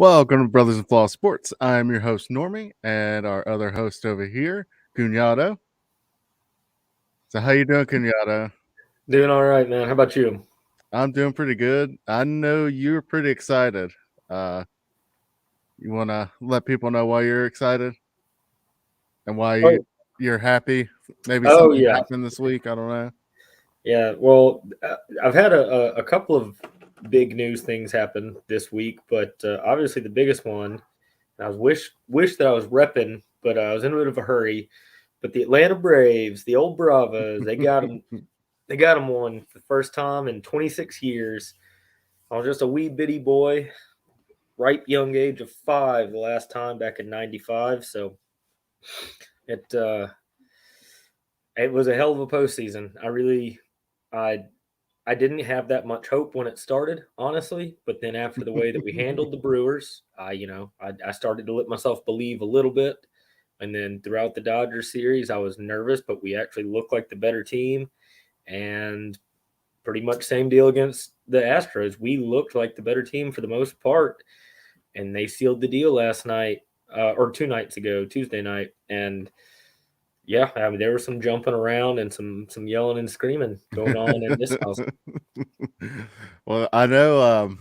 Welcome to Brothers-In-Flaw Sports. I'm your host, Normie, and our other host over here, Cunado. So how you doing, Cunado? Doing all right, man. How about you? I'm doing pretty good. I know you're pretty excited. Uh, you want to let people know why you're excited and why Oh, you're happy? Maybe oh something yeah, happened this week. I don't know. yeah. Well, I've had a couple of big news things happen this week, but obviously the biggest one. And I was wish that I was repping, but I was in a bit of a hurry. But the Atlanta Braves, the old Bravos, they got them. They got them one for the first time in 26 years. I was just a wee bitty boy, ripe young age of 5 the last time back in '95. So it uh, it was a hell of a postseason. I I didn't have that much hope when it started, honestly. But then after the way that we handled the Brewers, I started to let myself believe a little bit. And then throughout the Dodgers series, I was nervous, but we actually looked like the better team. And pretty much same deal against the Astros. We looked like the better team for the most part, and they sealed the deal last night or 2 nights ago, Tuesday night. And yeah, I mean, there was some jumping around and some yelling and screaming going on in this house. Well, I know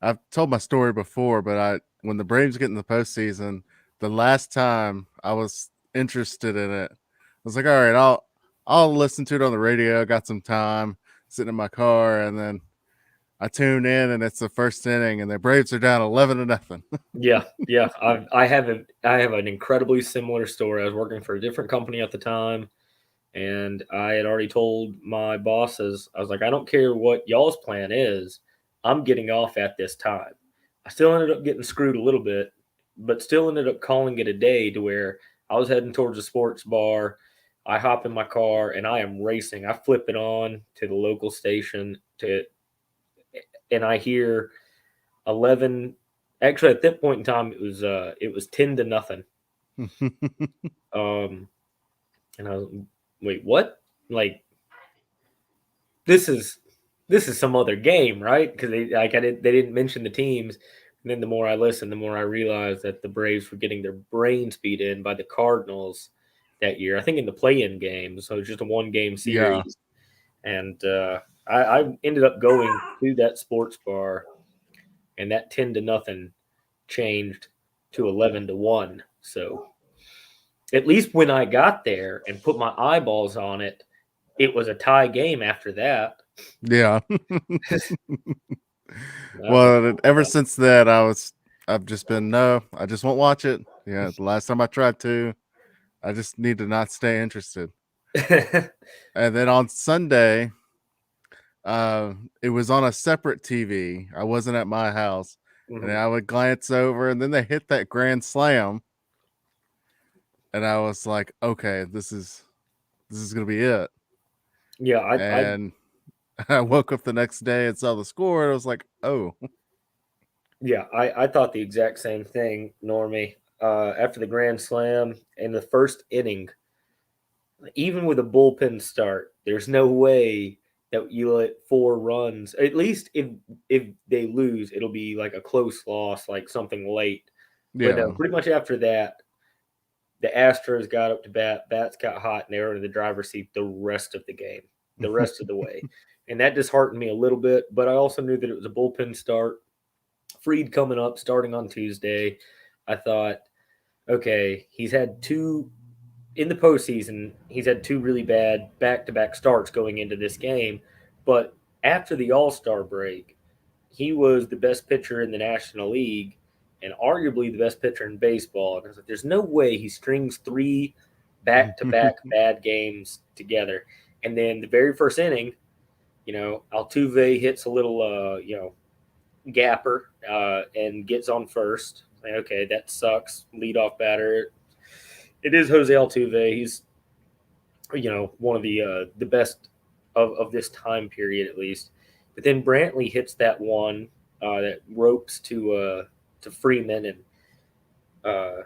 I've told my story before, but when the Braves get in the postseason, the last time I was interested in it, I was like, all right, I'll listen to it on the radio. I got some time sitting in my car, and then I tune in, and it's the first inning, and the Braves are down 11-0. Yeah. I have an incredibly similar story. I was working for a different company at the time, and I had already told my bosses, I was like, I don't care what y'all's plan is, I'm getting off at this time. I still ended up getting screwed a little bit, but still ended up calling it a day to where I was heading towards a sports bar. I hop in my car and I am racing. I flip it on to the local station and I hear 11. Actually, at that point in time, it was 10-0. Um, and I was, wait, what? Like this is this is some other game, right? Because they didn't mention the teams. And then the more I listened, the more I realized that the Braves were getting their brains beat in by the Cardinals that year. I think in the play-in game, so it was just a one-game Yeah. series. And I ended up going to that sports bar, and that 10-0 changed to 11-1. So at least when I got there and put my eyeballs on it, it was a tie game after that. Yeah. That was Well, ever since that, I've just been, no, I just won't watch it. Yeah. The last time I tried to, I just need to not stay interested. And then on Sunday, it was on a separate TV. I wasn't at my house, and Mhm. I would glance over, and then they hit that grand slam, and I was like, okay, this is gonna be it. Yeah, I And I woke up the next day and saw the score, and I was like, oh, yeah, I thought the exact same thing, Normie. After the grand slam in the first inning, even with a bullpen start, there's no way that you let 4 runs. At least if they lose, it'll be like a close loss, like something late. But yeah. pretty much after that, the Astros got up to bat, bats got hot, and they were in the driver's seat the rest of the game, the rest of the way. And that disheartened me a little bit, but I also knew that it was a bullpen start. Freed coming up, starting on Tuesday. I thought, okay, he's had two in the postseason. He's had two really bad back-to-back starts going into this game, but after the All-Star break, he was the best pitcher in the National League and arguably the best pitcher in baseball. And I was like, there's no way he strings 3 back-to-back bad games together. And then the very first inning, Altuve hits a little, gapper and gets on first. Like, okay, that sucks. Leadoff batter. It is Jose Altuve. He's one of the best of this time period at least. But then Brantley hits that one that ropes to Freeman, and uh,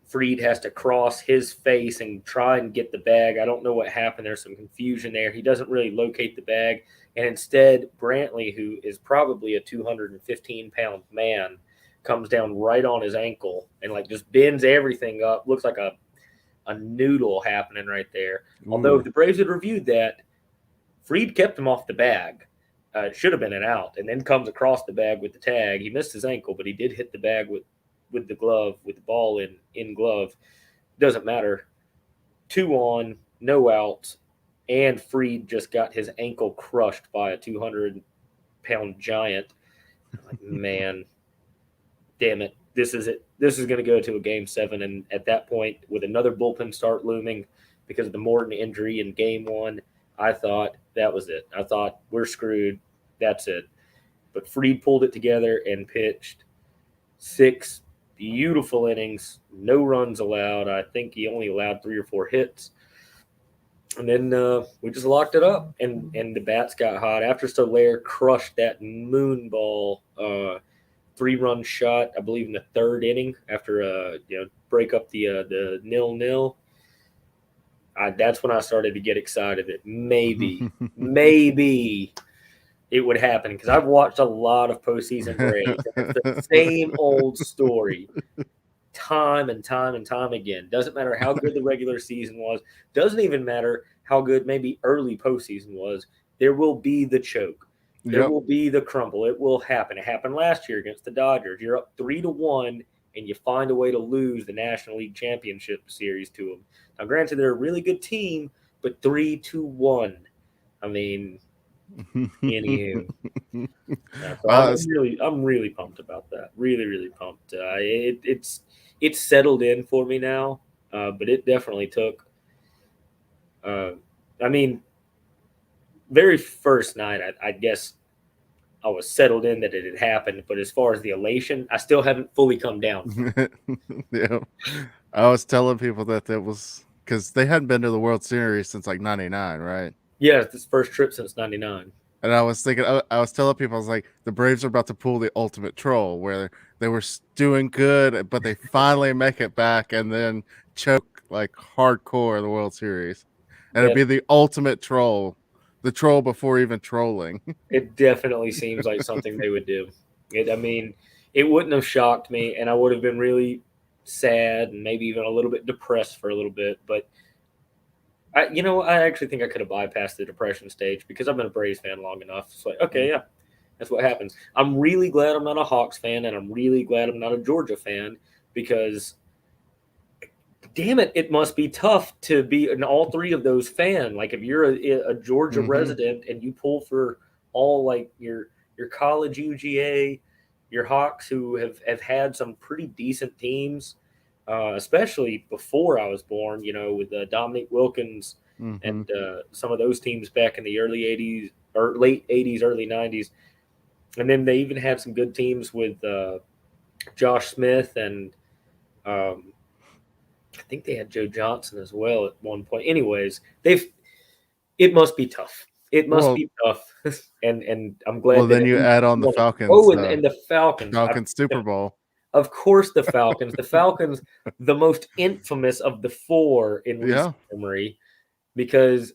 Freed has to cross his face and try and get the bag. I don't know what happened. There's some confusion there. He doesn't really locate the bag, And instead, Brantley, who is probably a 215-pound man, comes down right on his ankle and like just bends everything up. Looks like a noodle happening right there. Although Ooh. if the Braves had reviewed that, Fried kept him off the bag. It should have been an out, and then comes across the bag with the tag. He missed his ankle, but he did hit the bag with the glove, with the ball in glove. Doesn't matter. 2 on, no outs, and Fried just got his ankle crushed by a 200-pound giant. Like, man, damn it. This is it. This is going to go to a game 7, and at that point, with another bullpen start looming because of the Morton injury in game 1, I thought that was it. I thought we're screwed. That's it. But Fried pulled it together and pitched 6 beautiful innings, no runs allowed. I think he only allowed 3 or 4 hits. And then we just locked it up, and the bats got hot. After Soler crushed that moon ball 3-run shot, I believe in the 3rd inning, after break up the 0-0. That's when I started to get excited that maybe it would happen, because I've watched a lot of postseason Braves, and it's the same old story, time and time and time again. Doesn't matter how good the regular season was. Doesn't even matter how good maybe early postseason was. There will be the choke. There will be the crumble. It will happen. It happened last year against the Dodgers. You're up 3-1, and you find a way to lose the National League Championship Series to them. Now, granted, they're a really good team, but 3-1. I mean, anywho. So I'm really pumped about that. Really, really pumped. It's settled in for me now, but it definitely took. I mean, very first night, I guess I was settled in that it had happened, but as far as the elation, I still haven't fully come down. Yeah, I was telling people that was because they hadn't been to the World Series since like '99, right? Yeah, it's this first trip since '99. And I was thinking, I was telling people, I was like, the Braves are about to pull the ultimate troll, where they were doing good, but they finally make it back and then choke like hardcore in the World Series, and it'd be the ultimate troll, the troll before even trolling. It definitely seems like something they would do. I mean, it wouldn't have shocked me, and I would have been really sad and maybe even a little bit depressed for a little bit. But I actually think I could have bypassed the depression stage, because I've been a Braves fan long enough. It's like, okay, yeah, that's what happens. I'm really glad I'm not a Hawks fan, and I'm really glad I'm not a Georgia fan, because damn it, it must be tough to be an all 3 of those fan. Like, if you're a Georgia resident and you pull for all like your college UGA, your Hawks, who have had some pretty decent teams, especially before I was born, with Dominic Wilkins and some of those teams back in the early 80s or late 80s, early 90s. And then they even had some good teams with Josh Smith, and I think they had Joe Johnson as well at one point. Anyways, it must be tough. It must be tough. And I'm glad. Well, then you add on the Falcons. Oh, and the Falcons. Falcons Super Bowl. Of course, the Falcons. The Falcons, the most infamous of the 4 in recent memory, because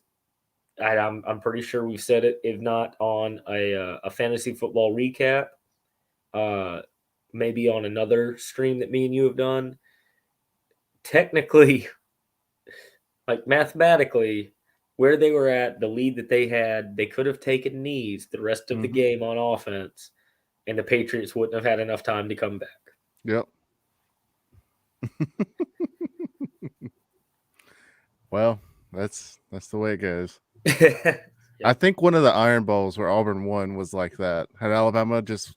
I'm pretty sure we've said it, if not on a fantasy football recap, maybe on another stream that me and you have done. Technically, like mathematically, where they were at, the lead that they had, they could have taken knees the rest of the game on offense, and the Patriots wouldn't have had enough time to come back. Yep. Well, that's the way it goes. Yep. I think one of the Iron Bowls where Auburn won was like that. Had Alabama just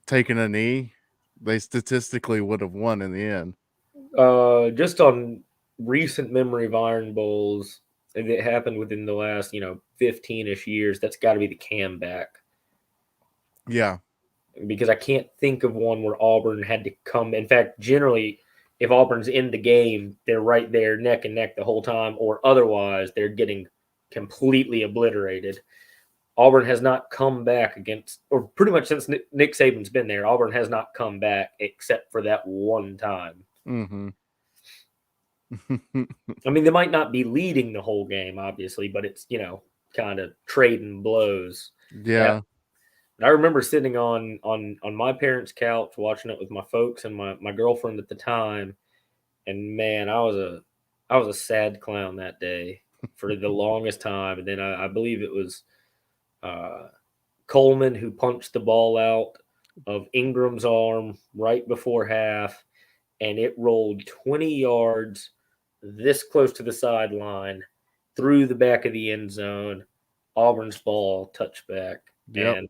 taken a knee, they statistically would have won in the end. Just on recent memory of Iron Bowls, if it happened within the last 15-ish years, that's got to be the comeback. Yeah, because I can't think of one where Auburn had to come. In fact, generally, if Auburn's in the game, they're right there neck and neck the whole time, or otherwise they're getting completely obliterated. Auburn has not come back against, or pretty much since Nick Saban's been there, Auburn has not come back except for that one time. I mean, they might not be leading the whole game, obviously, but it's, kind of trading blows. Yeah. And I remember sitting on my parents' couch watching it with my folks and my girlfriend at the time, and man, I was a sad clown that day for the longest time. And then I believe it was uh, Coleman who punched the ball out of Ingram's arm right before half, and it rolled 20 yards this close to the sideline through the back of the end zone. Auburn's ball touchback Yep. and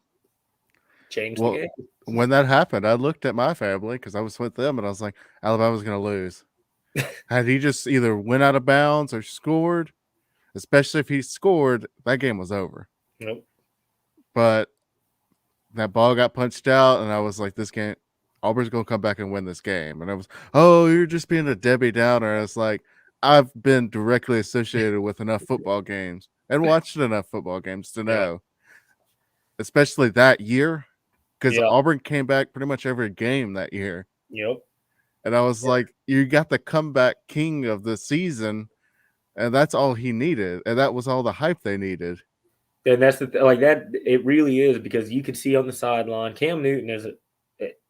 changed the Well, game. when that happened, I looked at my family because I was with them, and I was like, Alabama's going to lose. Had he just either went out of bounds or scored, especially if he scored, that game was over. Nope. But that ball got punched out, and I was like, this game, Auburn's going to come back and win this game. And I was, oh, you're just being a Debbie Downer. I was like, I've been directly associated with enough football games and watched enough football games to know, especially that year, because Yeah. Auburn came back pretty much every game that year. Yep. And I was like, you got the comeback king of the season, and that's all he needed. And that was all the hype they needed. And that's like that. It really is, because you could see on the sideline, Cam Newton is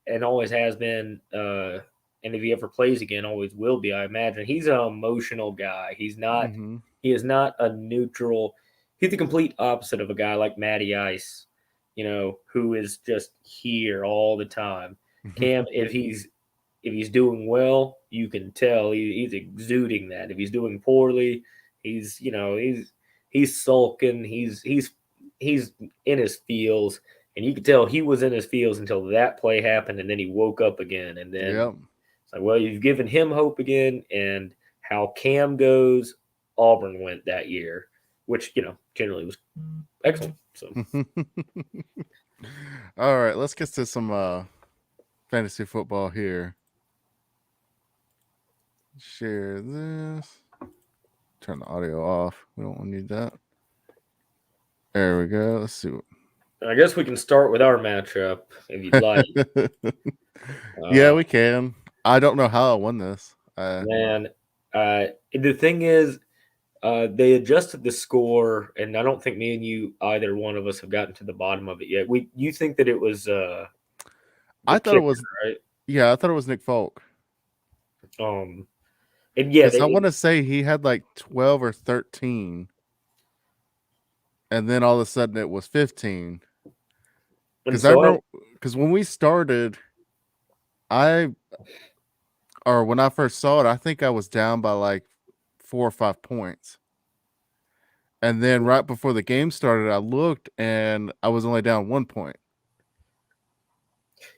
and always has been, and if he ever plays again, always will be. I imagine he's an emotional guy. He's not. Mm-hmm. He is not a neutral. He's the complete opposite of a guy like Matty Ice, who is just here all the time. Cam, if he's doing well, you can tell he's exuding that. If he's doing poorly, he's sulking. He's in his feels, and you could tell he was in his feels until that play happened, and then he woke up again. And then it's like, well, you've given him hope again. And how Cam goes, Auburn went that year, which generally was excellent. So, all right, let's get to some fantasy football here. Share this. Turn the audio off. We don't need that. There we go. Let's see. I guess we can start with our matchup if you'd like. Yeah, we can. I don't know how I won this. Man, the thing is, they adjusted the score, and I don't think me and you, either one of us, have gotten to the bottom of it yet. You think that it was? I thought it was right. Yeah, I thought it was Nick Folk. And yeah, I want to say he had like 12 or 13, and then all of a sudden it was 15. Because I remember, because when we started, when I first saw it, I think I was down by like 4 or 5 points. And then right before the game started, I looked and I was only down 1 point.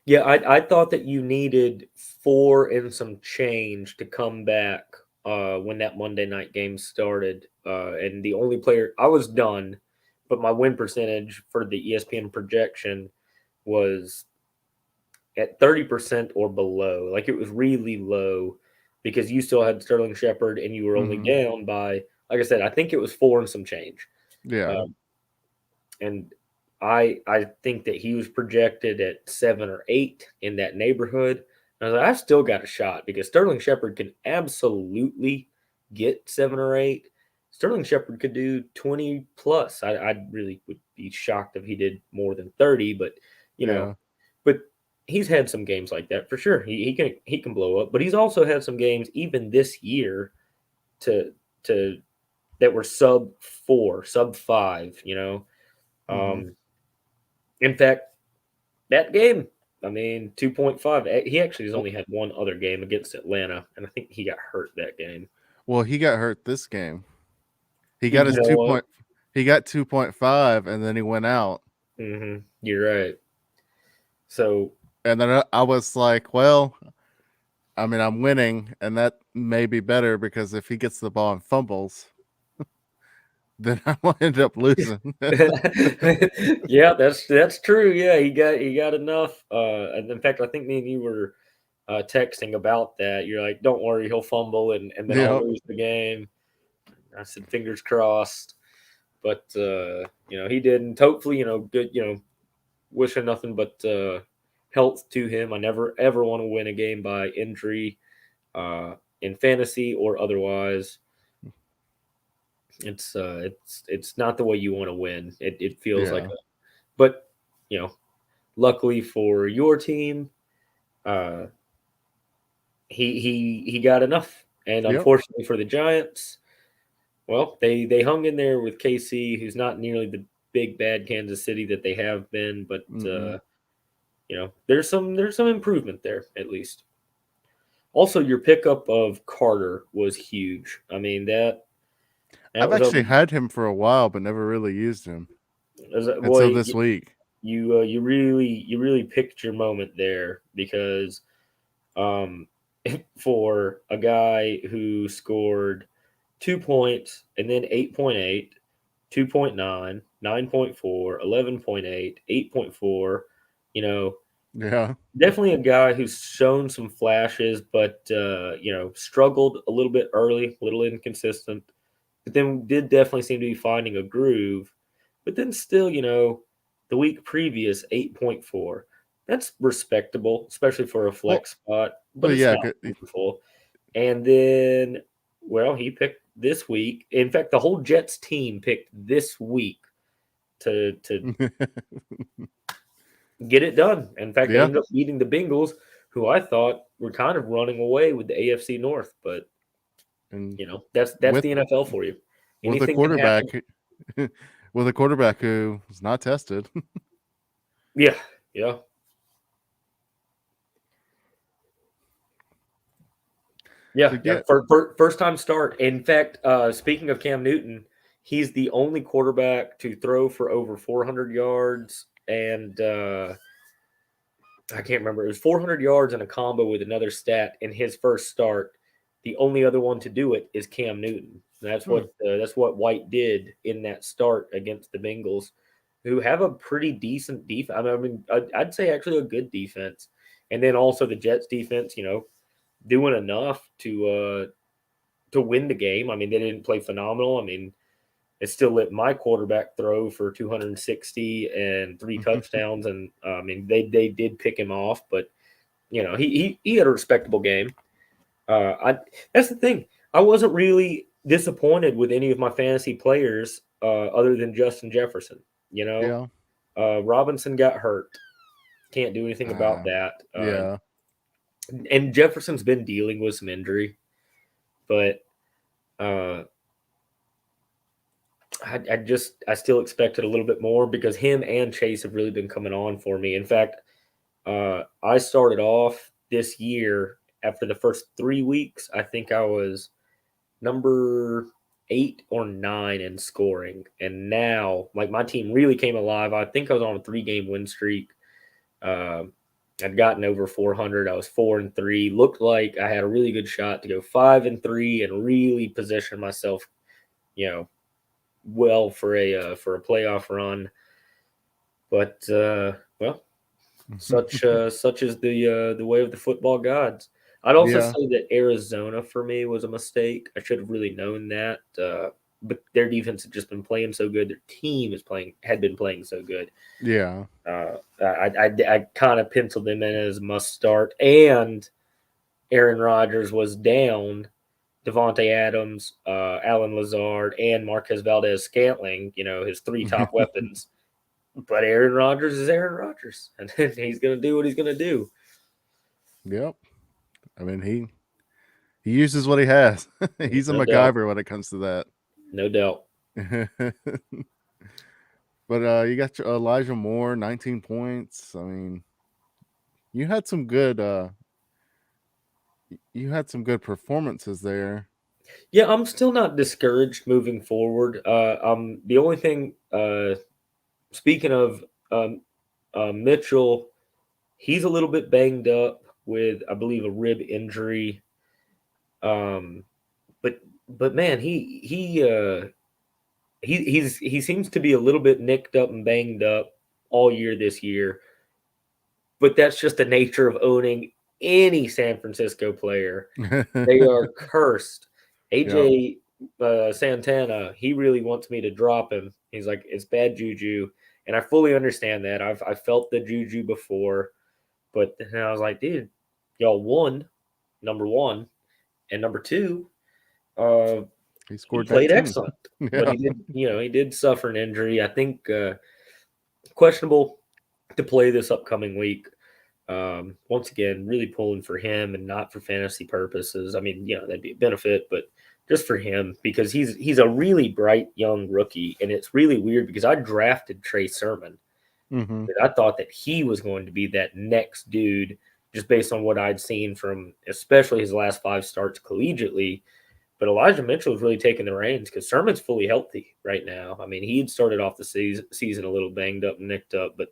Yeah, I thought that you needed 4 and some change to come back when that Monday night game started. And the only player I was done, but my win percentage for the ESPN projection was at 30% or below. Like, it was really low, because you still had Sterling Shepard and you were only down by, like I said, I think it was 4 and some change. Yeah. And I think that he was projected at 7 or 8 in that neighborhood. And I was like, I've still got a shot, because Sterling Shepard can absolutely get 7 or 8. Sterling Shepard could do 20 plus. I really would be shocked if he did more than 30, but but he's had some games like that for sure. He can blow up, but he's also had some games even this year to that were sub 4, sub 5, In fact, that game, 2.5. He actually has only had one other game against Atlanta, and I think he got hurt that game. Well, he got hurt this game. He got his 2 He got 2.5, and then he went out. Mm-hmm. You're right. So, and then I was like, well, I'm winning, and that may be better, because if he gets the ball and fumbles, then I will end up losing. yeah, that's true. Yeah, he got enough. And in fact, I think me and you were texting about that. You're like, "Don't worry, he'll fumble, and then I'll lose the game." I said, "Fingers crossed," but he didn't. Hopefully, good. Wishing nothing but health to him. I never ever want to win a game by injury, in fantasy or otherwise. It's not the way you want to win. It feels like Yeah. but you know, luckily for your team, uh, he got enough, and Yep. unfortunately for the Giants, well, they hung in there with KC, who's not nearly the big bad Kansas City that they have been, but Mm-mm. there's some improvement there at least. Also, your pickup of Carter was huge. I mean that I've was a actually had him for a while, but never really used him until boy. this week. You really picked your moment there because um, for a guy who scored 2 points and then 8.8, 2.9, 9.4, 11.8, 8.4, Yeah. definitely a guy who's shown some flashes, but struggled a little bit early, a little inconsistent, but then did definitely seem to be finding a groove. But then still, the week previous 8.4. That's respectable, especially for a Well, flex spot, but well, it's yeah. not wonderful. And then, well, he picked this week. In fact, the whole Jets team picked this week to get it done. In fact, they Yeah. ended up beating the Bengals, who I thought were kind of running away with the AFC North. But And that's with the NFL for you. with a Anything can quarterback, happen. with a quarterback who is not tested. Yeah, yeah, So yeah, yeah. yeah. First time start. In fact, speaking of Cam Newton, he's the only quarterback to throw for over 400 yards, and I can't remember. It was 400 yards in a combo with another stat in his first start. The only other one to do it is Cam Newton. Hmm. That's what White did in that start against the Bengals, who have a pretty decent defense. I mean, I'd say actually a good defense, and then also the Jets defense. Doing enough to win the game. I mean, they didn't play phenomenal. I mean, it still let my quarterback throw for 260 and three touchdowns, and I mean they did pick him off, but he had a respectable game. I That's the thing. I wasn't really disappointed with any of my fantasy players other than Justin Jefferson. Yeah. Robinson got hurt. Can't do anything about Uh, that. yeah. And Jefferson's been dealing with some injury, but uh, I still expected a little bit more because him and Chase have really been coming on for me. In fact, I started off this year after the first 3 weeks. I think I was number 8 or 9 in scoring, and now like my team really came alive. I think I was on a 3-game win streak. Uh, I'd gotten over 400. I was 4-3. Looked like I had a really good shot to go 5-3 and really position myself, you know, well for a playoff run. But well, such is the way of the football gods. I'd also Yeah. say that Arizona for me was a mistake. I should have really known that. But their defense had just been playing so good. Their team had been playing so good. Yeah. I kind of penciled them in as must start. And Aaron Rodgers was down Devontae Adams, Alan Lazard, and Marquez Valdez Scantling. His three top weapons. But Aaron Rodgers is Aaron Rodgers, and he's going to do what he's going to do. Yep. I mean, he uses what he has. He's a No doubt. MacGyver when it comes to that. No doubt. But you got your Elijah Moore, 19 points. I mean, you had some good performances there. Yeah, I'm still not discouraged moving forward. The only thing, speaking of Mitchell, he's a little bit banged up with, I believe, a rib injury. Um, but but man, he seems to be a little bit nicked up and banged up all year this year. But that's just the nature of owning any San Francisco player. They are cursed. Yep. AJ Santana, he really wants me to drop him. He's like, it's bad juju, and I fully understand that. I felt the juju before, but then I was like, dude, y'all won, number one, and number two. Uh, he scored played 19. excellent, Yeah. but he did suffer an injury. I think questionable to play this upcoming week. Once again, really pulling for him and not for fantasy purposes. I mean, that'd be a benefit, but just for him because he's a really bright young rookie, and it's really weird because I drafted Trey Sermon. Mm-hmm. I thought that he was going to be that next dude just based on what I'd seen from especially his last 5 starts collegiately. But Elijah Mitchell is really taking the reins because Sermon's fully healthy right now. I mean, he had started off the season a little banged up and nicked up, but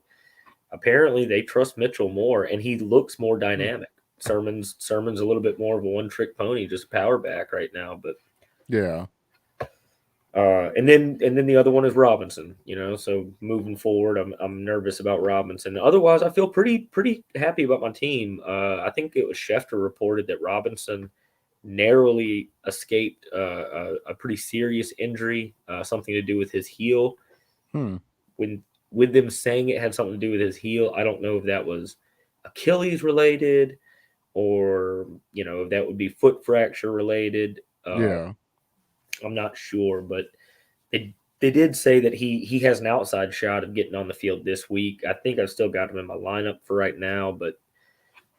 apparently they trust Mitchell more, and he looks more dynamic. Sermon's a little bit more of a one-trick pony, just a power back right now. But yeah, and then the other one is Robinson. So moving forward, I'm nervous about Robinson. Otherwise, I feel pretty happy about my team. I think it was Schefter reported that Robinson narrowly escaped a pretty serious injury, something to do with his heel. When with them saying it had something to do with his heel, I don't know if that was Achilles related or if that would be foot fracture related. yeah, I'm not sure, but they did say that he has an outside shot of getting on the field this week. I think I've still got him in my lineup for right now, but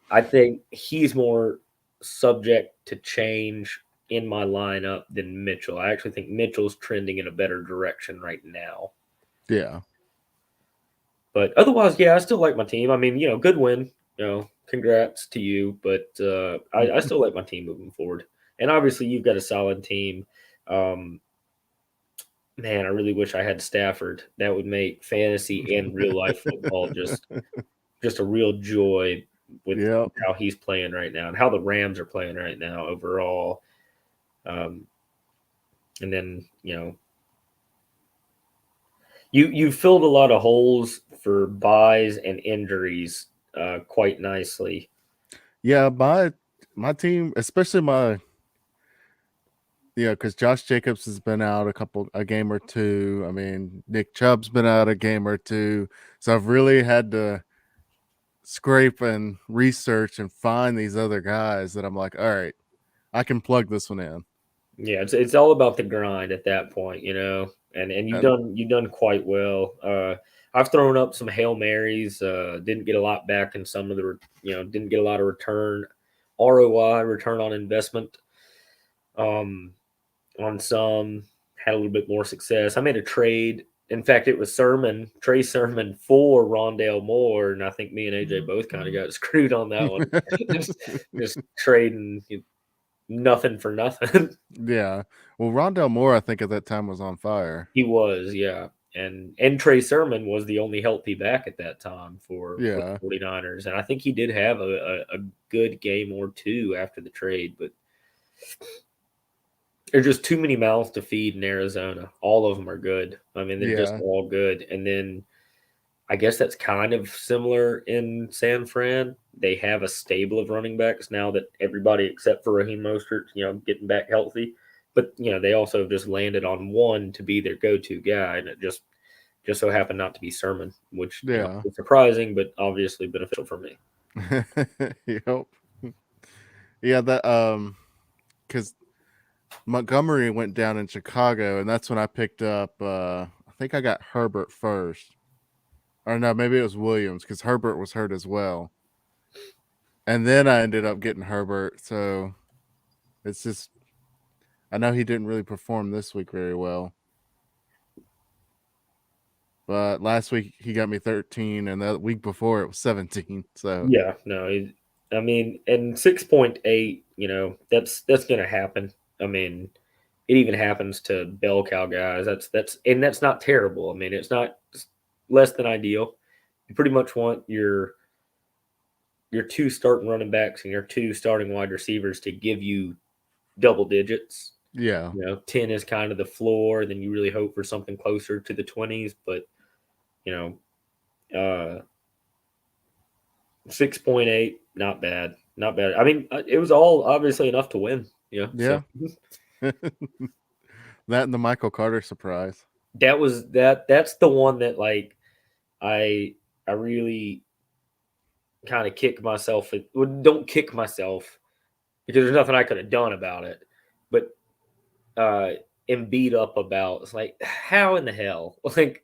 I think he's more subject to change in my lineup than Mitchell. I actually think Mitchell's trending in a better direction right now. yeah. But otherwise, yeah, I still like my team. I mean, good win. Congrats to you. But I still like my team moving forward. And obviously, you've got a solid team. Man, I really wish I had Stafford. That would make fantasy and real life football just a real joy with Yep. how he's playing right now and how the Rams are playing right now overall. And then you filled a lot of holes for buys and injuries quite nicely. Yeah, my team, especially because Josh Jacobs has been out a game or two. I mean, Nick Chubb's been out a game or two. So I've really had to scrape and research and find these other guys that I'm like, all right, I can plug this one in. Yeah, it's all about the grind at that point, and you've done quite well. I've thrown up some Hail Marys, didn't get a lot back in some of the, didn't get a lot of return, ROI, return on investment. On some, had a little bit more success. I made a trade. In fact, it was Trey Sermon for Rondale Moore, and I think me and AJ both kind of got screwed on that one. just trading nothing for nothing. Yeah. Well, Rondale Moore, I think at that time was on fire. He was, yeah. And Trey Sermon was the only healthy back at that time for the 49ers. And I think he did have a good game or two after the trade, but there's just too many mouths to feed in Arizona. All of them are good. I mean, they're just all good. And then I guess that's kind of similar in San Fran. They have a stable of running backs now that everybody except for Raheem Mostert, getting back healthy. But they also have just landed on one to be their go-to guy, and it just so happened not to be Sermon, which is surprising, but obviously beneficial for me. Yep. Yeah, that because Montgomery went down in Chicago, and that's when I picked up. I think I got Herbert first, or no, maybe it was Williams because Herbert was hurt as well, and then I ended up getting Herbert. So it's just, I know he didn't really perform this week very well, but last week he got me 13, and the week before it was 17. So yeah, no, I mean, and 6.8, that's going to happen. I mean, it even happens to bell cow guys. That's not terrible. I mean, it's not less than ideal. You pretty much want your 2 starting running backs and your 2 starting wide receivers to give you double digits. yeah, 10 is kind of the floor. Then you really hope for something closer to the 20s. But 6.8, not bad, not bad. I mean, it was all obviously enough to win. yeah. So. That and the Michael Carter surprise. That's the one that like I really kind of kick myself. Don't kick myself because there's nothing I could have done about it. But am beat up about. It's like, how in the hell? Like,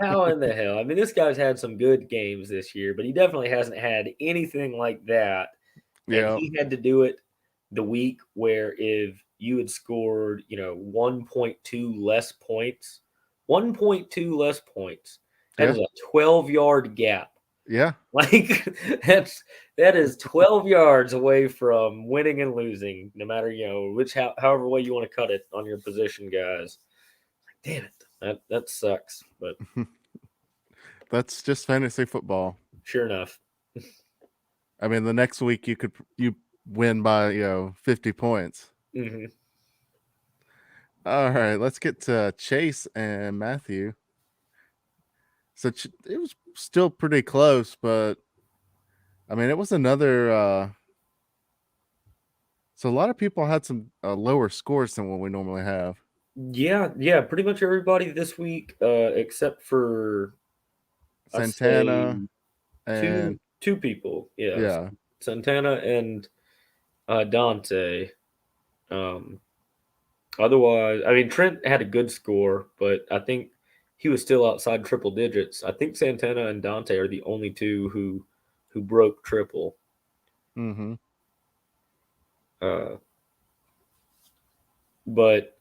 how in the hell? I mean, this guy's had some good games this year, but he definitely hasn't had anything like that. And Yeah. he had to do it the week where if you had scored, 1.2 less points, 1.2 less points, that Yeah. is a 12-yard gap. Yeah. Like that is 12 yards away from winning and losing, no matter however way you want to cut it on your position, guys. Damn it, that sucks. But That's just fantasy football. sure enough, I mean, the next week you win by 50 points. mm-hmm. All right, let's get to Chase and Matthew. So it was still pretty close, but I mean, it was another. So a lot of people had some lower scores than what we normally have. Yeah, pretty much everybody this week, except for I say Santana and two people. Yeah, yeah. Santana and Dante. Otherwise, I mean, Trent had a good score, but I think he was still outside triple digits. I think Santana and Dante are the only two who broke triple. Mm-hmm. But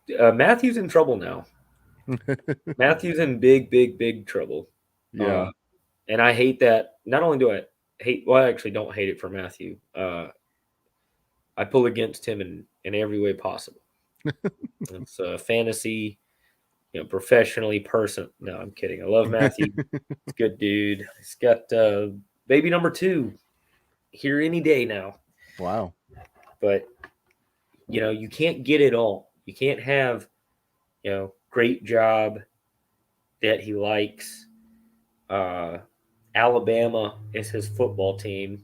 Matthew's in trouble now. Matthew's in big trouble. Yeah. And I hate that. Not only do I I actually don't hate it for Matthew. I pull against him in every way possible. It's fantasy, professionally, person. No, I'm kidding. I love Matthew. He's a good dude. He's got baby number 2 here any day now. Wow. But you can't get it all. You can't have great job that he likes. Alabama is his football team.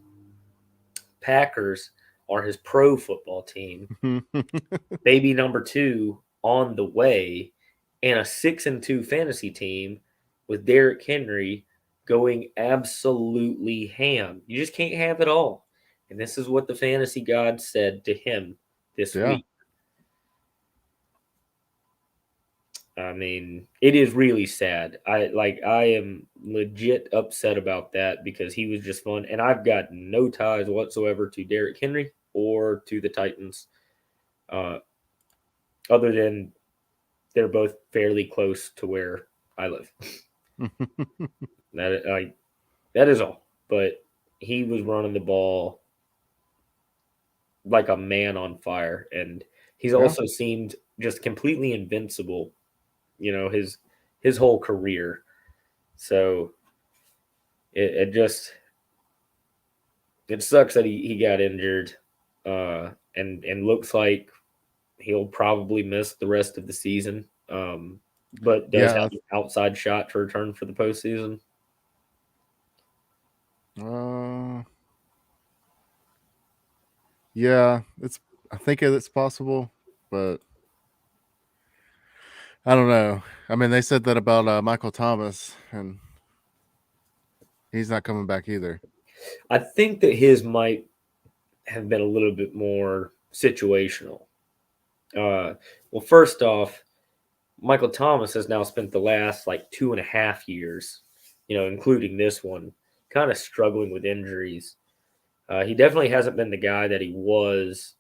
Packers are his pro football team. Baby number 2 on the way, and a 6-2 fantasy team with Derrick Henry going absolutely ham. You just can't have it all. And this is what the fantasy god said to him this week. I mean, it is really sad. I am legit upset about that because he was just fun, and I've got no ties whatsoever to Derrick Henry or to the Titans, other than they're both fairly close to where I live. that is all. But he was running the ball like a man on fire, and he's also seemed just completely invincible. His whole career. So it sucks that he got injured, and looks like he'll probably miss the rest of the season. But does have an outside shot to return for the postseason. Yeah, I think it's possible, but I don't know. I mean, they said that about Michael Thomas, and he's not coming back either. I think that his might have been a little bit more situational. Well, first off, Michael Thomas has now spent the last 2.5 years, including this one, kind of struggling with injuries. He definitely hasn't been the guy that he was.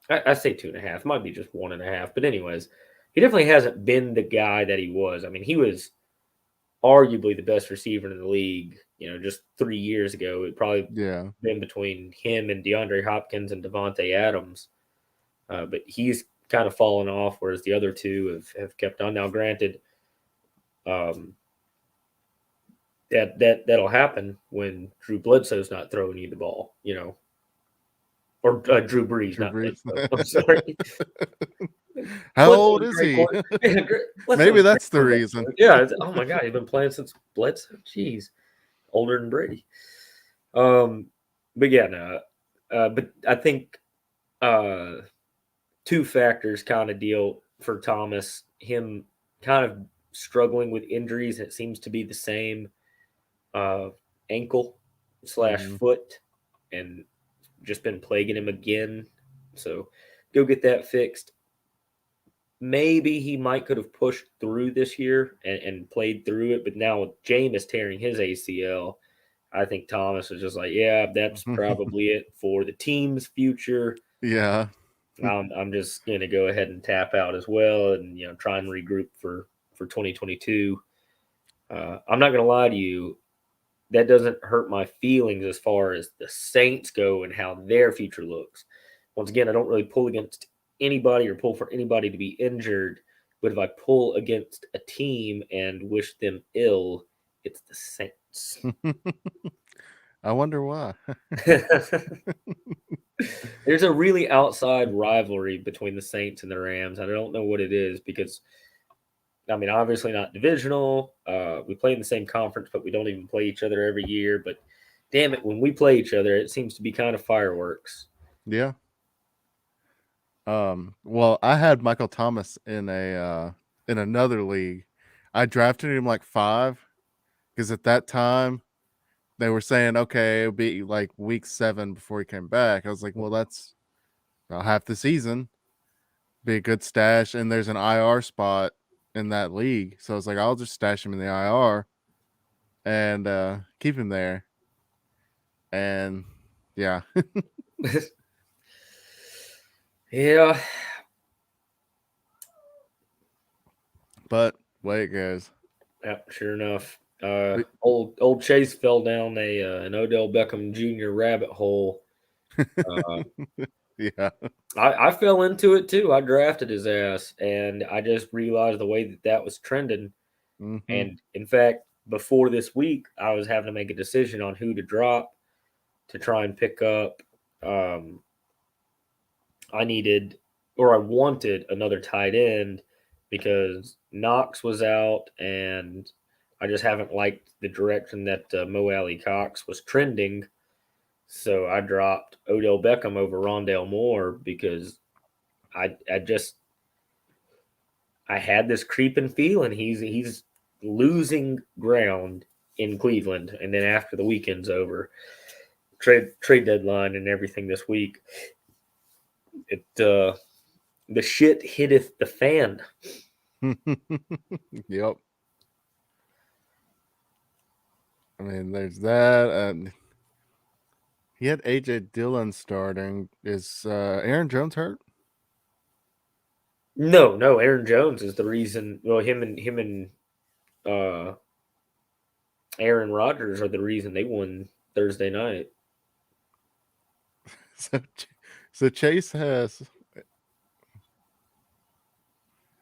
I say 2.5, might be just 1.5, but anyways, he definitely hasn't been the guy that he was. I mean, he was arguably the best receiver in the league. Just 3 years ago, it probably been between him and DeAndre Hopkins and Devontae Adams. But he's kind of fallen off, whereas the other two have kept on. Now, granted, that'll happen when Drew Bledsoe's not throwing you the ball, or Drew Brees, not Bledsoe. I'm sorry. How old is he? Maybe that's the reason. Yeah. Oh my God, he's been playing since Bledsoe. Jeez, older than Brady. But yeah, no. But I think two factors kind of deal for Thomas. Him kind of struggling with injuries. It seems to be the same ankle / foot, and just been plaguing him again So go get that fixed. Maybe he might could have pushed through this year and played through it, but now with Jameis tearing his ACL, I think Thomas was just like, yeah, that's probably it for the team's future. Yeah. I'm just going to go ahead and tap out as well, and try and regroup for 2022. I'm not going to lie to you, that doesn't hurt my feelings as far as the Saints go and how their future looks. Once again, I don't really pull against anybody or pull for anybody to be injured, but if I pull against a team and wish them ill, it's the Saints. I wonder why. There's a really outside rivalry between the Saints and the Rams. I don't know what it is because, I mean, obviously not divisional. We play in the same conference, but we don't even play each other every year. But damn it, when we play each other, it seems to be kind of fireworks. Yeah. Well, I had Michael Thomas in another league. I drafted him like 5 because at that time they were saying, okay, it'll be like week 7 before he came back. I was like, well, that's about half the season. Be a good stash, and there's an IR spot in that league. So I was like, I'll just stash him in the IR and keep him there. And yeah. Yeah. But way it goes. Yep, sure enough. Old Chase fell down an Odell Beckham Jr. rabbit hole. Yeah. I fell into it too. I drafted his ass, and I just realized the way that was trending. Mm-hmm. And in fact, before this week, I was having to make a decision on who to drop to try and pick up. I wanted another tight end because Knox was out, and I just haven't liked the direction that Mo Alley Cox was trending. So I dropped Odell Beckham over Rondale Moore because I had this creeping feeling he's losing ground in Cleveland, and then after the weekend's over, trade deadline and everything this week, the shit hitteth the fan. Yep. I mean, there's that. He had AJ Dillon starting. Is Aaron Jones hurt? No, Aaron Jones is the reason. Well, him and Aaron Rodgers are the reason they won Thursday night. So Chase has.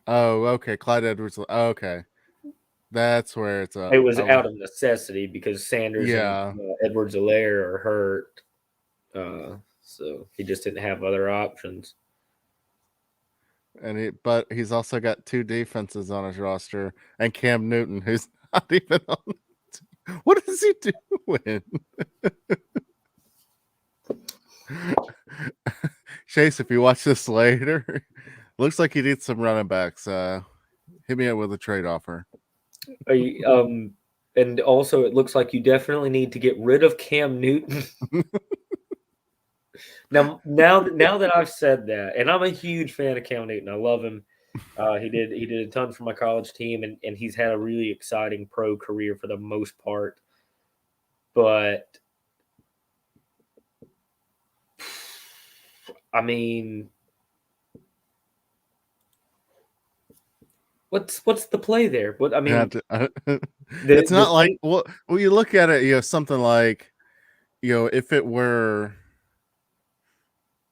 Oh, okay. Clyde Edwards. Oh, okay, that's where it's up. It was out of necessity because Sanders Yeah. and Edwards-Helaire are hurt, so he just didn't have other options. But he's also got 2 defenses on his roster, and Cam Newton, who's not even on the team. What is he doing? Chase, if you watch this later, looks like he needs some running backs. Hit me up with a trade offer. And also, it looks like you definitely need to get rid of Cam Newton. now that I've said that, and I'm a huge fan of Cam Newton, I love him. He did a ton for my college team, and he's had a really exciting pro career for the most part. But I mean, what's the play there? What I mean, it's not like well, you look at it, something like, if it were,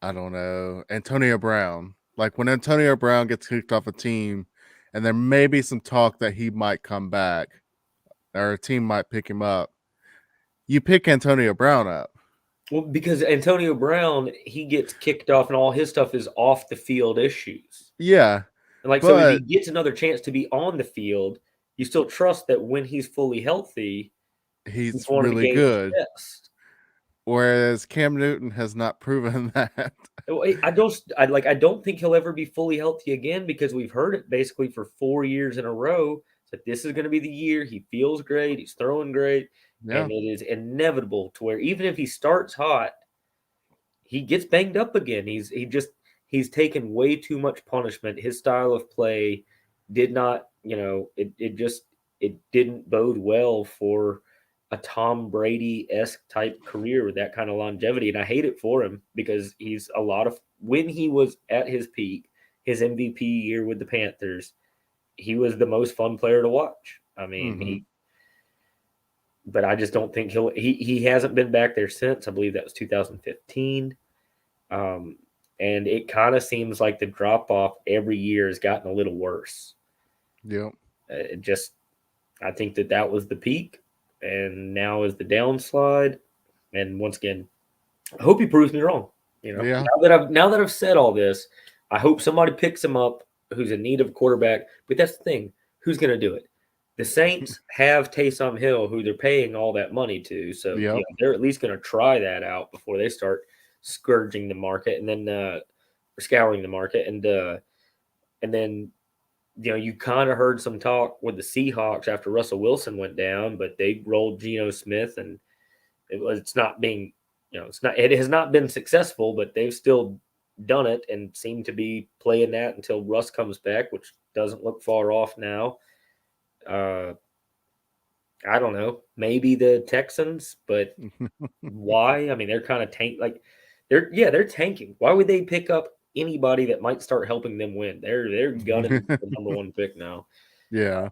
I don't know, Antonio Brown. Like when Antonio Brown gets kicked off a team, and there may be some talk that he might come back, or a team might pick him up. You pick Antonio Brown up. Well, because Antonio Brown, he gets kicked off, and all his stuff is off the field issues. Yeah. And so if he gets another chance to be on the field, you still trust that when he's fully healthy, he's really good. Best. Whereas Cam Newton has not proven that. I don't think he'll ever be fully healthy again because we've heard it basically for 4 years in a row that this is going to be the year. He feels great. He's throwing great. Yeah. And it is inevitable to where even if he starts hot, he gets banged up again. He's taken way too much punishment. His style of play did not, it didn't bode well for a Tom Brady-esque type career with that kind of longevity. And I hate it for him because when he was at his peak, his MVP year with the Panthers, he was the most fun player to watch. I mean, but I just don't think he hasn't been back there since. I believe that was 2015. And it kind of seems like the drop off every year has gotten a little worse. Yep. I think that was the peak, and now is the downslide. And once again, I hope he proves me wrong. Yeah. Now that I've said all this, I hope somebody picks him up who's in need of a quarterback. But that's the thing: who's going to do it? The Saints have Taysom Hill, who they're paying all that money to, so they're at least going to try that out before they start scourging the market and then scouring the market, and then you kind of heard some talk with the Seahawks after Russell Wilson went down, but they rolled Geno Smith, and it has not been successful, but they've still done it and seem to be playing that until Russ comes back, which doesn't look far off now. I don't know, maybe the Texans, but why? I mean, they're kind of they're tanking. Why would they pick up anybody that might start helping them win? They're gunning for the number one pick now. Yeah.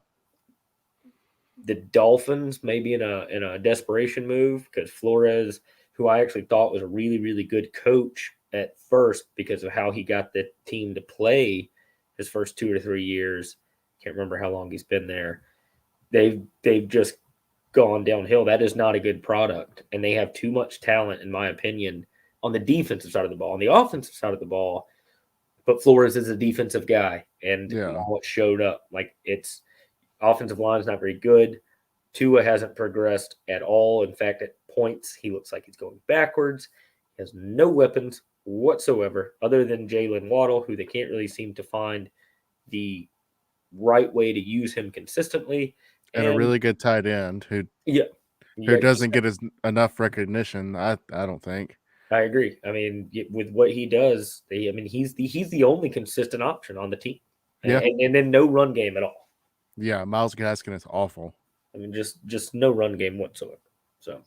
The Dolphins maybe in a desperation move because Flores, who I actually thought was a really, really good coach at first because of how he got the team to play his first 2 or 3 years. Can't remember how long he's been there. They've just gone downhill. That is not a good product, and they have too much talent, in my opinion, on the defensive side of the ball. On the offensive side of the ball, but Flores is a defensive guy, and what showed up, like, it's offensive line is not very good. Tua hasn't progressed at all. In fact, at points, he looks like he's going backwards. He has no weapons whatsoever other than Jalen Waddle, who they can't really seem to find the right way to use him consistently. And a really good tight end who doesn't get enough recognition, I don't think. I agree. I mean, with what he does, he's the only consistent option on the team. And then no run game at all. Yeah, Myles Gaskin is awful. I mean, just no run game whatsoever. So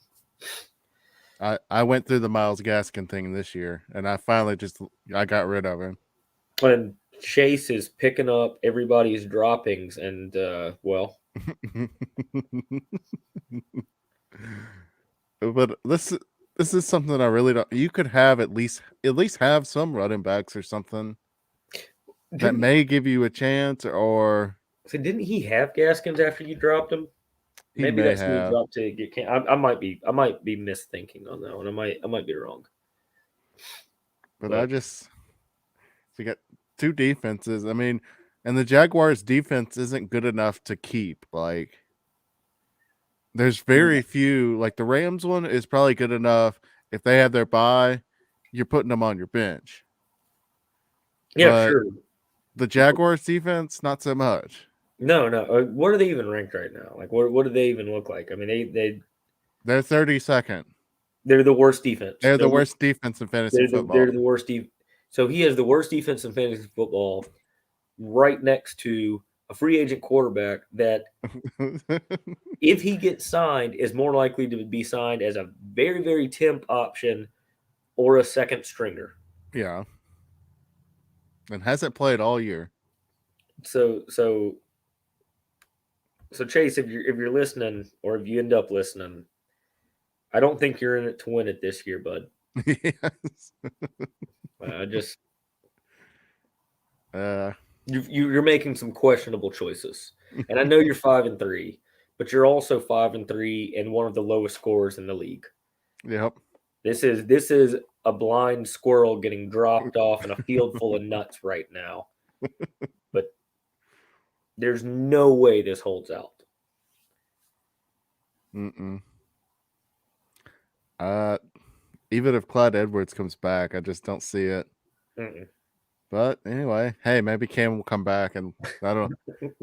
I went through the Myles Gaskin thing this year, and I finally I got rid of him. And Chase is picking up everybody's droppings, and well. But this is something I really don't. You could have at least have some running backs or something that may give you a chance. Or so didn't he have Gaskins after you dropped him? Maybe that's who he dropped to get. I might be misthinking on that one. I might be wrong. But we got two defenses. I mean, and the Jaguars' defense isn't good enough to keep. Like, there's very few. Like, the Rams one is probably good enough. If they have their bye, you're putting them on your bench. Yeah, but sure. The Jaguars' defense, not so much. No. What are they even ranked right now? Like, what do they even look like? I mean, they're 32nd. They're the worst defense. They're the worst defense in fantasy football. They're the worst defense. So he has the worst defense in fantasy football right next to a free agent quarterback that, if he gets signed, is more likely to be signed as a very, very temp option or a second stringer. Yeah. And hasn't played all year. So Chase, if you're listening, or if you end up listening, I don't think you're in it to win it this year, bud. Yes. You're making some questionable choices, and I know you're 5-3, but you're also 5-3 and one of the lowest scorers in the league. Yep. This is a blind squirrel getting dropped off in a field full of nuts right now. But there's no way this holds out. Even if Clyde Edwards comes back, I just don't see it. But anyway, hey, maybe Cam will come back and that'll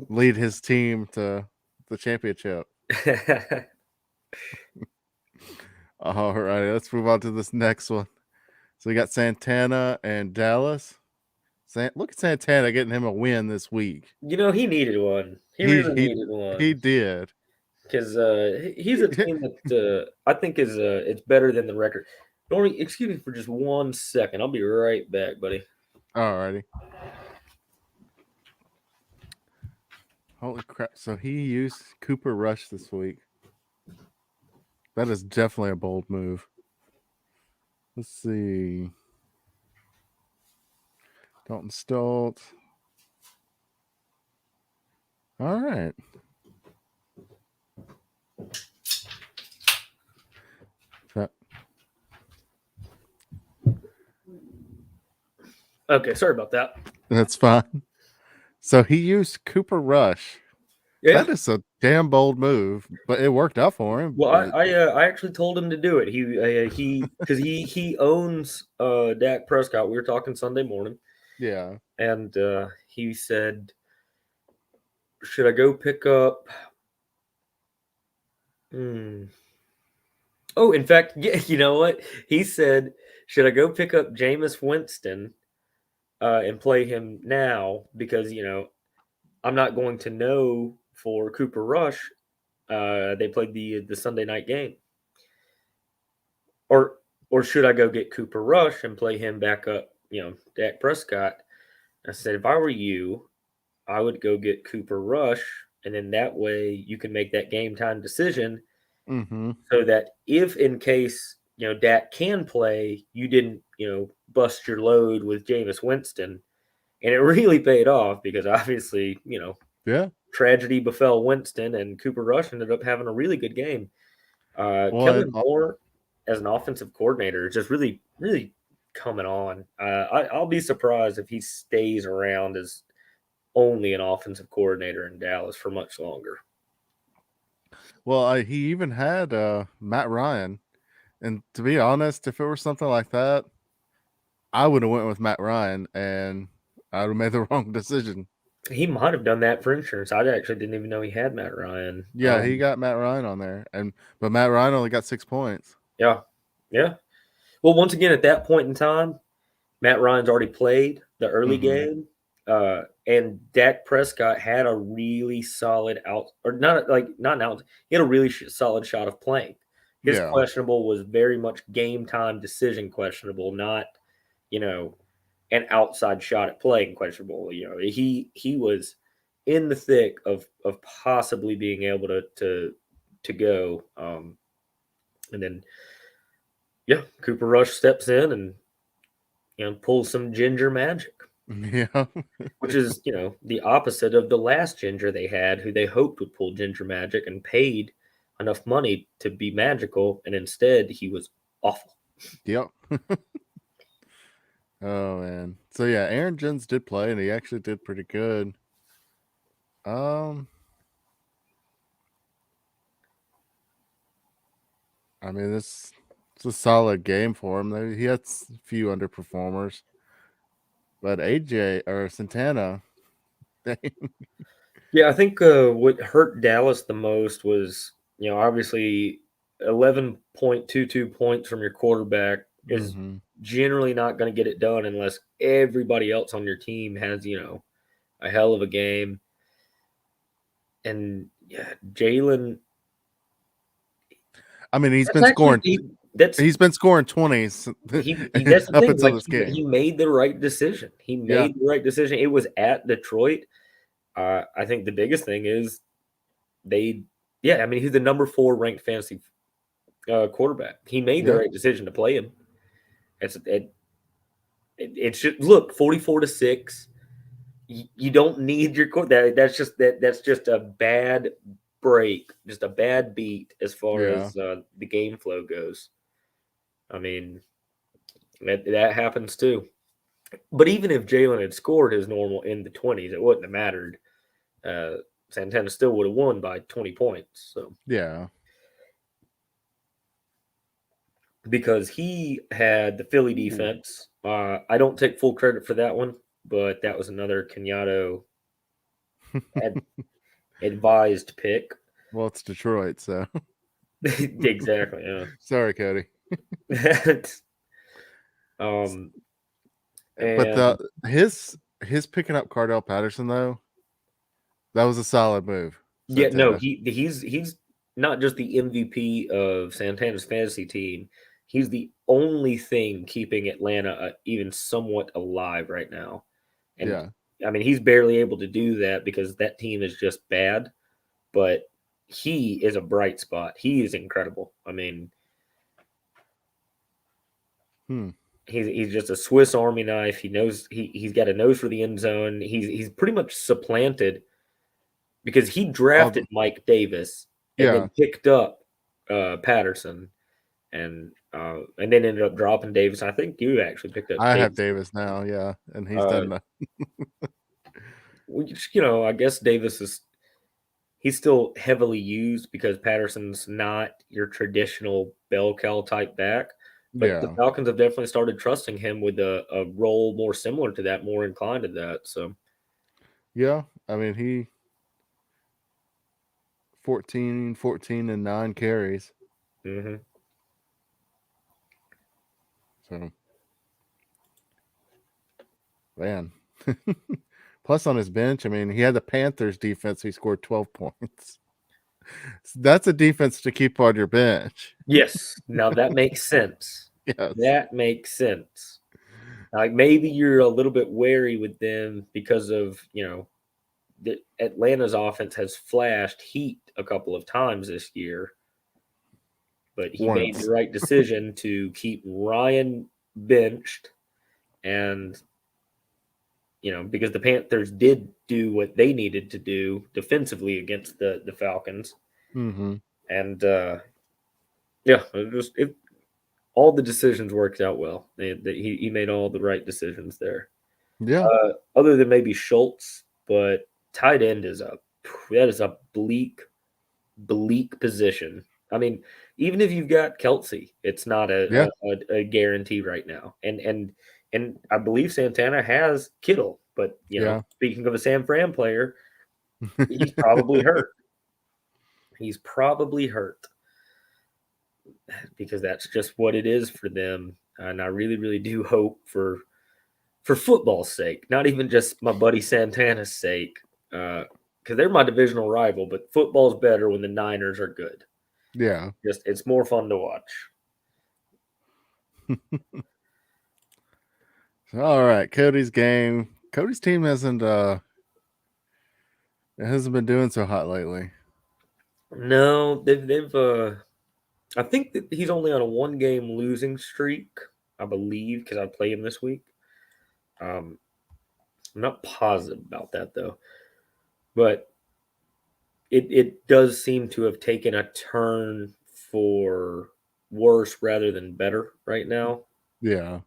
lead his team to the championship. All right, let's move on to this next one. So we got Santana and Dallas. Look at Santana getting him a win this week. You know, he needed one. He He really he needed one. he did. Because he's a team that I think is it's better than the record. Normally, excuse me for just 1 second. I'll be right back, buddy. Alrighty. Holy crap! So he used Cooper Rush this week. That is definitely a bold move. Let's see. Dalton Stoltz. All right. Okay, sorry about that. That's fine. So he used Cooper Rush. Yeah. That is a damn bold move, but it worked out for him. Well, I actually told him to do it. He because he owns Dak Prescott. We were talking Sunday morning, yeah. and he said, "Should I go pick up?" Oh, in fact, yeah, you know what? He said, "Should I go pick up Jameis Winston and play him now? Because I'm not going to know for Cooper Rush. They played the Sunday night game, or should I go get Cooper Rush and play him back up? Dak Prescott." I said, if I were you, I would go get Cooper Rush, and then that way you can make that game time decision. Mm-hmm. So that if in case Dak can play, you didn't bust your load with Jameis Winston, and it really paid off because obviously Yeah. tragedy befell Winston, and Cooper Rush ended up having a really good game. Kellen Moore as an offensive coordinator is just really coming on. I'll be surprised if he stays around as only an offensive coordinator in Dallas for much longer. Well, he even had Matt Ryan, and to be honest, if it were something like that, I would have went with Matt Ryan, and I would have made the wrong decision. He might have done that for insurance. I actually didn't even know he had Matt Ryan. Yeah, he got Matt Ryan on there, but Matt Ryan only got 6 points. Yeah. Well, once again, at that point in time, Matt Ryan's already played the early game, and Dak Prescott had a really solid he had a really solid shot of playing. His questionable was very much game time decision questionable, not an outside shot at playing questionable. He was in the thick of possibly being able to go, and then Cooper Rush steps in and pulls some ginger magic. Yeah. Which is, the opposite of the last ginger they had, who they hoped would pull ginger magic and paid enough money to be magical, and instead he was awful. Yep. Oh man. So yeah, Aaron Jones did play, and he actually did pretty good. I mean, it's a solid game for him. He had a few underperformers, but AJ or Santana. Yeah, I think what hurt Dallas the most was, obviously 11.22 points from your quarterback is generally not going to get it done unless everybody else on your team has, a hell of a game. And yeah, Jalen. I mean, he's been scoring 20s. That's the thing. Like, this game. He made the right decision. The right decision. It was at Detroit. I think the biggest thing is he's the number 4 ranked fantasy quarterback. He made the right decision to play him. It should look 44-6. You don't need your quarterback. That's just a bad break, just a bad beat as far as the game flow goes. I mean, that happens too. But even if Jalen had scored his normal in the 20s, it wouldn't have mattered. Santana still would have won by 20 points. So because he had the Philly defense. I don't take full credit for that one, but that was another Kenyatta advised pick. Well, it's Detroit, so exactly. Yeah. Sorry, Cody. Um, But and his picking up Cardell Patterson though, that was a solid move. yeah, no, Santana. he's not just the MVP of Santana's fantasy team. He's the only thing keeping Atlanta even somewhat alive right now. And Yeah. I mean, he's barely able to do that because that team is just bad. But he is a bright spot. He is incredible. I mean, he's just a Swiss Army knife. He knows he's got a nose for the end zone. He's pretty much supplanted because he drafted Mike Davis and Yeah. then picked up Patterson and then ended up dropping Davis. I think you actually picked up I have Davis. Davis now, yeah, and he's done that. Which, I guess Davis is he's still heavily used because Patterson's not your traditional bell cow type back. But the Yeah. Falcons have definitely started trusting him with a role more similar to that, more inclined to that. So Yeah. I mean, he 14 and 9 carries. mm-hmm. So, man. Plus on his bench, I mean, he had the Panthers defense. He scored 12 points. That's a defense to keep on your bench. Yes, now that makes sense. Yes. That makes sense. Like maybe you're a little bit wary with them because of the Atlanta's offense has flashed heat a couple of times this year, but he made Once. the right decision to keep Ryan benched, and because the Panthers did do what they needed to do defensively against the Falcons, Mm-hmm. and yeah, all the decisions worked out well. He made all the right decisions there. Yeah. Other than maybe Schultz, but tight end is a bleak position. I mean, even if you've got Kelsey, it's not Yeah. a guarantee right now. And I believe Santana has Kittle, but Yeah. speaking of a San Fran player, he's probably hurt. He's probably hurt because that's just what it is for them. And I really, really do hope for football's sake, not even just my buddy Santana's sake, because they're my divisional rival. But football's better when the Niners are good. Yeah. Just it's more fun to watch. All right. Cody's game. Cody's team hasn't been doing so hot lately. No, they've I think that he's only on a 1-game losing streak, I believe, because I play him this week. I'm not positive about that though, but it does seem to have taken a turn for worse rather than better right now. Yeah.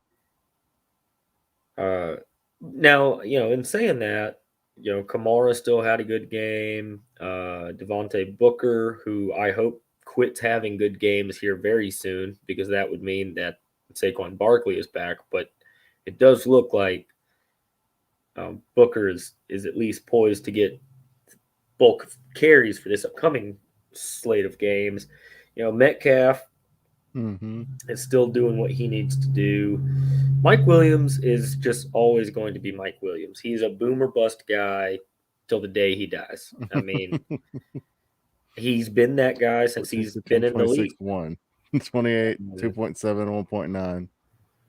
Now, in saying that, Kamara still had a good game. Devante Booker, who I hope quits having good games here very soon, because that would mean that Saquon Barkley is back. But it does look like Booker is at least poised to get bulk carries for this upcoming slate of games. Metcalf Mm-hmm. is still doing what he needs to do. Mike Williams is just always going to be Mike Williams. He's a boomer bust guy till the day he dies. I mean, he's been that guy since 14, he's 15, been in the 26, league. 1. 28, 2.7,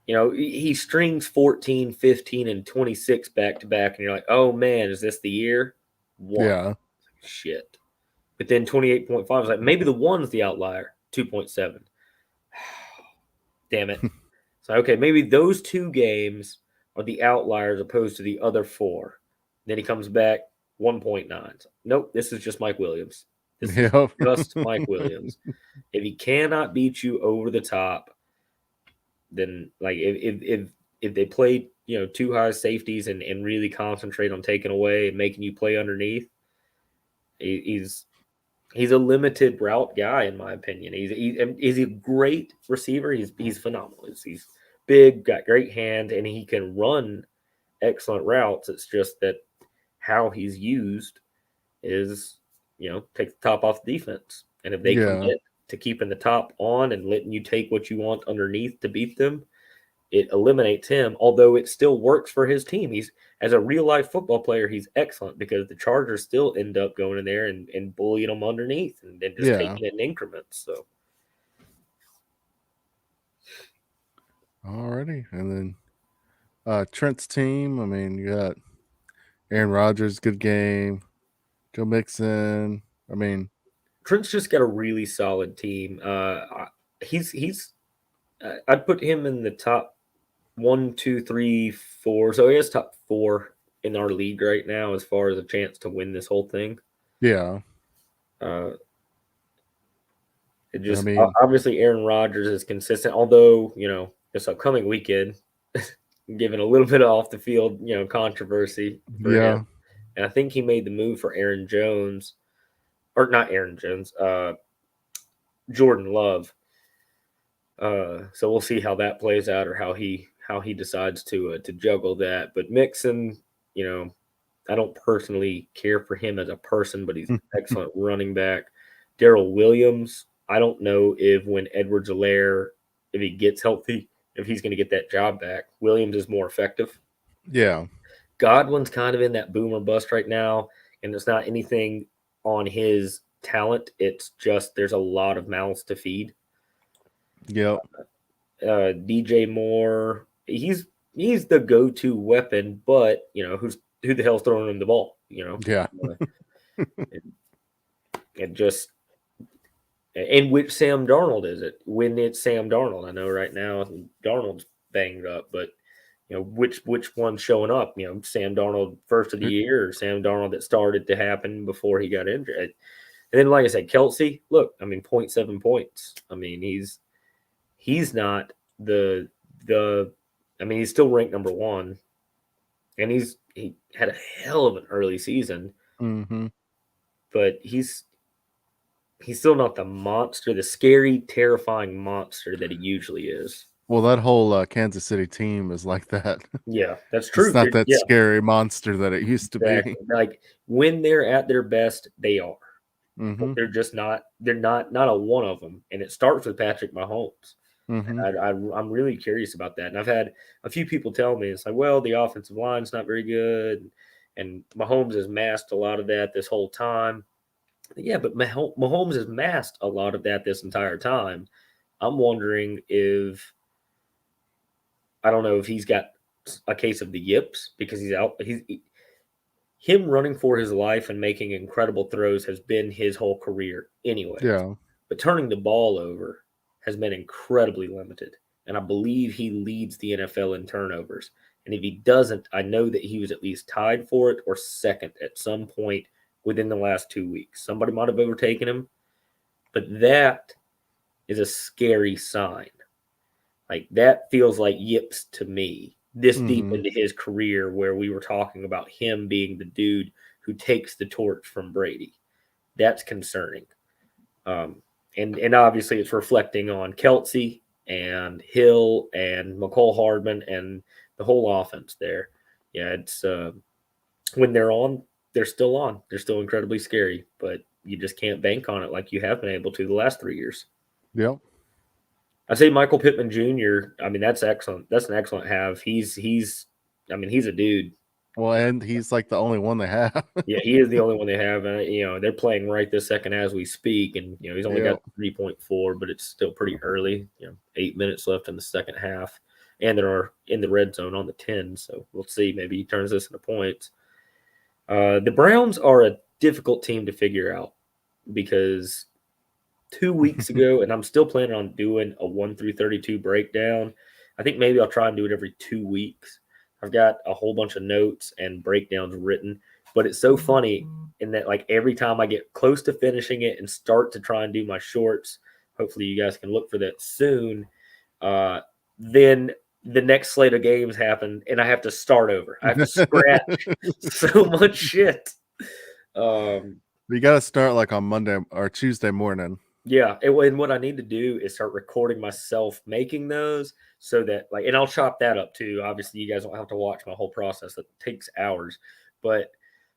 1.9. He strings 14, 15, and 26 back to back, and you're like, oh man, is this the year? One. Yeah. Shit. But then 28.5 is like, maybe the one's the outlier, 2.7. Damn it. So, okay, maybe those 2 games are the outliers opposed to the other 4. Then he comes back 1.9. So, nope, this is just Mike Williams. This is Yep. just Mike Williams. If he cannot beat you over the top, then like if they play too high safeties and really concentrate on taking away and making you play underneath, he's a limited route guy in my opinion. He's a great receiver. He's phenomenal. He's big, got great hands, and he can run excellent routes. It's just that how he's used is take the top off the defense, and if they Yeah. commit to keeping the top on and letting you take what you want underneath to beat them, it eliminates him, although it still works for his team. He's, as a real life football player, he's excellent because the Chargers still end up going in there and bullying them underneath and then just taking it in increments. So, alrighty, and then Trent's team. I mean, you got Aaron Rodgers, good game. Joe Mixon. I mean, Trent's just got a really solid team. He's I'd put him in the top 1, 2, 3, 4. So he has top 4 in our league right now as far as a chance to win this whole thing. yeah. It just obviously Aaron Rodgers is consistent, although this upcoming weekend, given a little bit of off the field controversy for him, and I think he made the move for Aaron Jones, or not Aaron Jones, Jordan Love. So we'll see how that plays out, or how he decides to juggle that. But Mixon, I don't personally care for him as a person, but he's an excellent running back. Darrell Williams, I don't know if when Edwards-Helaire, if he gets healthy, if he's going to get that job back. Williams is more effective. Yeah. Godwin's kind of in that boom or bust right now, and it's not anything on his talent. It's just there's a lot of mouths to feed. Yep. DJ Moore, he's the go-to weapon, but who the hell's throwing him the ball? Yeah. And just and which Sam Darnold is it? When it's Sam Darnold, I know right now Darnold's banged up, but which one's showing up? Sam Darnold first of the year, or Sam Darnold that started to happen before he got injured. And then, like I said, Kelsey, look, 0.7 points. He's not the he's still ranked number 1, and he had a hell of an early season. Mm-hmm. But he's still not the monster, the scary, terrifying monster that he usually is. Well, that whole Kansas City team is like that. Yeah, that's true. It's not that scary monster that it used to be. Like when they're at their best, they are. Mm-hmm. They're just not. They're not a one of them, and it starts with Patrick Mahomes. Mm-hmm. I'm really curious about that, and I've had a few people tell me it's like, well, the offensive line's not very good, and Mahomes has masked a lot of that this whole time. Yeah, but Mahomes has masked a lot of that this entire time. I'm wondering if I don't know if he's got a case of the yips because he's out. Him running for his life and making incredible throws has been his whole career anyway. Yeah. But turning the ball over has been incredibly limited. And I believe he leads the NFL in turnovers. And if he doesn't, I know that he was at least tied for it or second at some point within the last 2 weeks. Somebody might have overtaken him. But that is a scary sign. Like, that feels like yips to me. This deep into his career, where we were talking about him being the dude who takes the torch from Brady. That's concerning. And obviously it's reflecting on Kelsey and Hill and McCole Hardman and the whole offense there. Yeah, it's when they're on, they're still on. They're still incredibly scary, but you just can't bank on it like you have been able to the last 3 years. Yep. I say Michael Pittman Jr. That's excellent. That's an excellent have. He's a dude. Well, and he's like the only one they have. Yeah, he is the only one they have. And, they're playing right this second as we speak. And, he's only got 3.4, but it's still pretty early. 8 minutes left in the second half. And they're in the red zone on the 10. So we'll see. Maybe he turns this into points. The Browns are a difficult team to figure out because 2 weeks ago, and I'm still planning on doing a 1 through 32 breakdown. I think maybe I'll try and do it every 2 weeks. I've got a whole bunch of notes and breakdowns written, but it's so funny in that, like, every time I get close to finishing it and start to try and do my shorts, hopefully you guys can look for that soon, then the next slate of games happen and I have to start over. I have to scratch so much shit. You got to start like on Monday or Tuesday morning. Yeah, and what I need to do is start recording myself making those so that, like, and I'll chop that up too. Obviously, you guys don't have to watch my whole process. That takes hours, but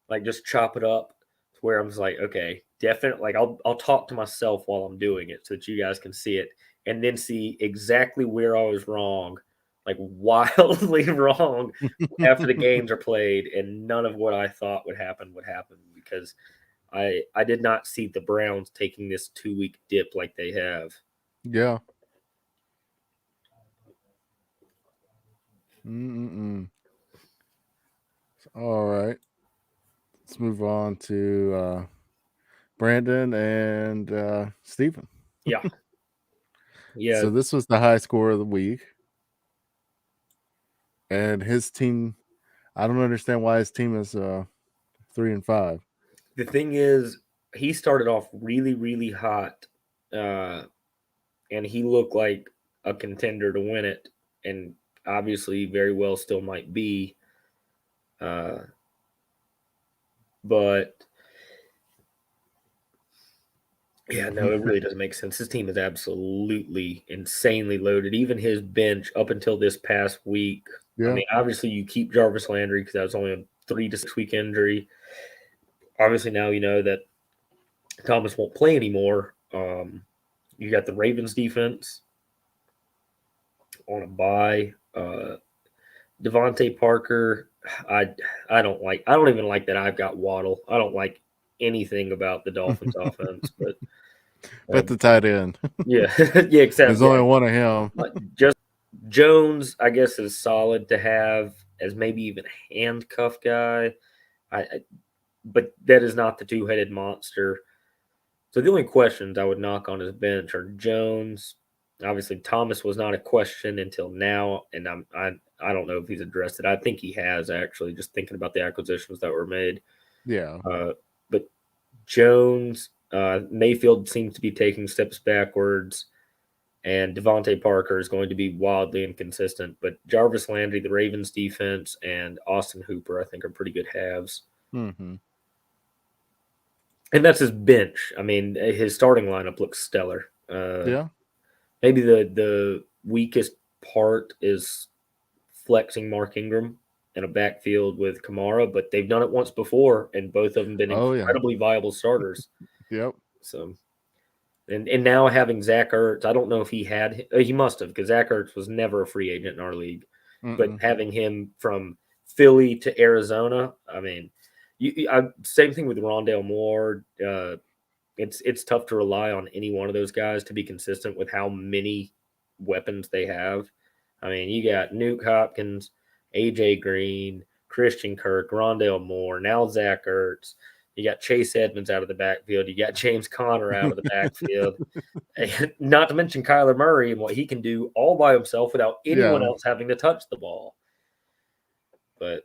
like just chop it up to where I'm just like, okay, definitely. Like I'll talk to myself while I'm doing it so that you guys can see it and then see exactly where I was wrong like wildly wrong after the games are played, and none of what I thought would happen because I did not see the Browns taking this 2-week dip like they have. Yeah. All right. Let's move on to Brandon and Stephen. Yeah. Yeah. So this was the high score of the week. And his team, I don't understand why his team is 3-5. The thing is, he started off really, really hot, and he looked like a contender to win it, and obviously very well still might be. But yeah, no, it really doesn't make sense. His team is absolutely insanely loaded. Even his bench up until this past week. Yeah. I mean, obviously you keep Jarvis Landry because that was only a 3 to 6 week injury. Obviously now you know that Thomas won't play anymore. You got the Ravens defense on a bye. Devante Parker, I don't like. I don't even like that I've got Waddle. I don't like anything about the Dolphins offense, but the tight end. Yeah, yeah, exactly. There's only one of him. Just Jones, I guess, is solid to have as maybe even a handcuff guy. But that is not the two-headed monster. So the only questions I would knock on his bench are Jones. Obviously, Thomas was not a question until now, and I don't know if he's addressed it. I think he has, actually, just thinking about the acquisitions that were made. Yeah. But Jones, Mayfield seems to be taking steps backwards, and Devante Parker is going to be wildly inconsistent. But Jarvis Landry, the Ravens defense, and Austin Hooper, I think, are pretty good halves. Mm-hmm. And that's his bench. I mean, his starting lineup looks stellar. Yeah. Maybe the weakest part is flexing Mark Ingram in a backfield with Kamara, but they've done it once before, and both of them been incredibly viable starters. Yep. So, and now having Zach Ertz, I don't know if he must have, because Zach Ertz was never a free agent in our league. But having him from Philly to Arizona, I mean, same thing with Rondale Moore. It's tough to rely on any one of those guys to be consistent with how many weapons they have. I mean, you got Nuke Hopkins, AJ Green, Christian Kirk, Rondale Moore, now Zach Ertz. You got Chase Edmonds out of the backfield. You got James Conner out of the backfield. And not to mention Kyler Murray and what he can do all by himself without anyone else having to touch the ball. But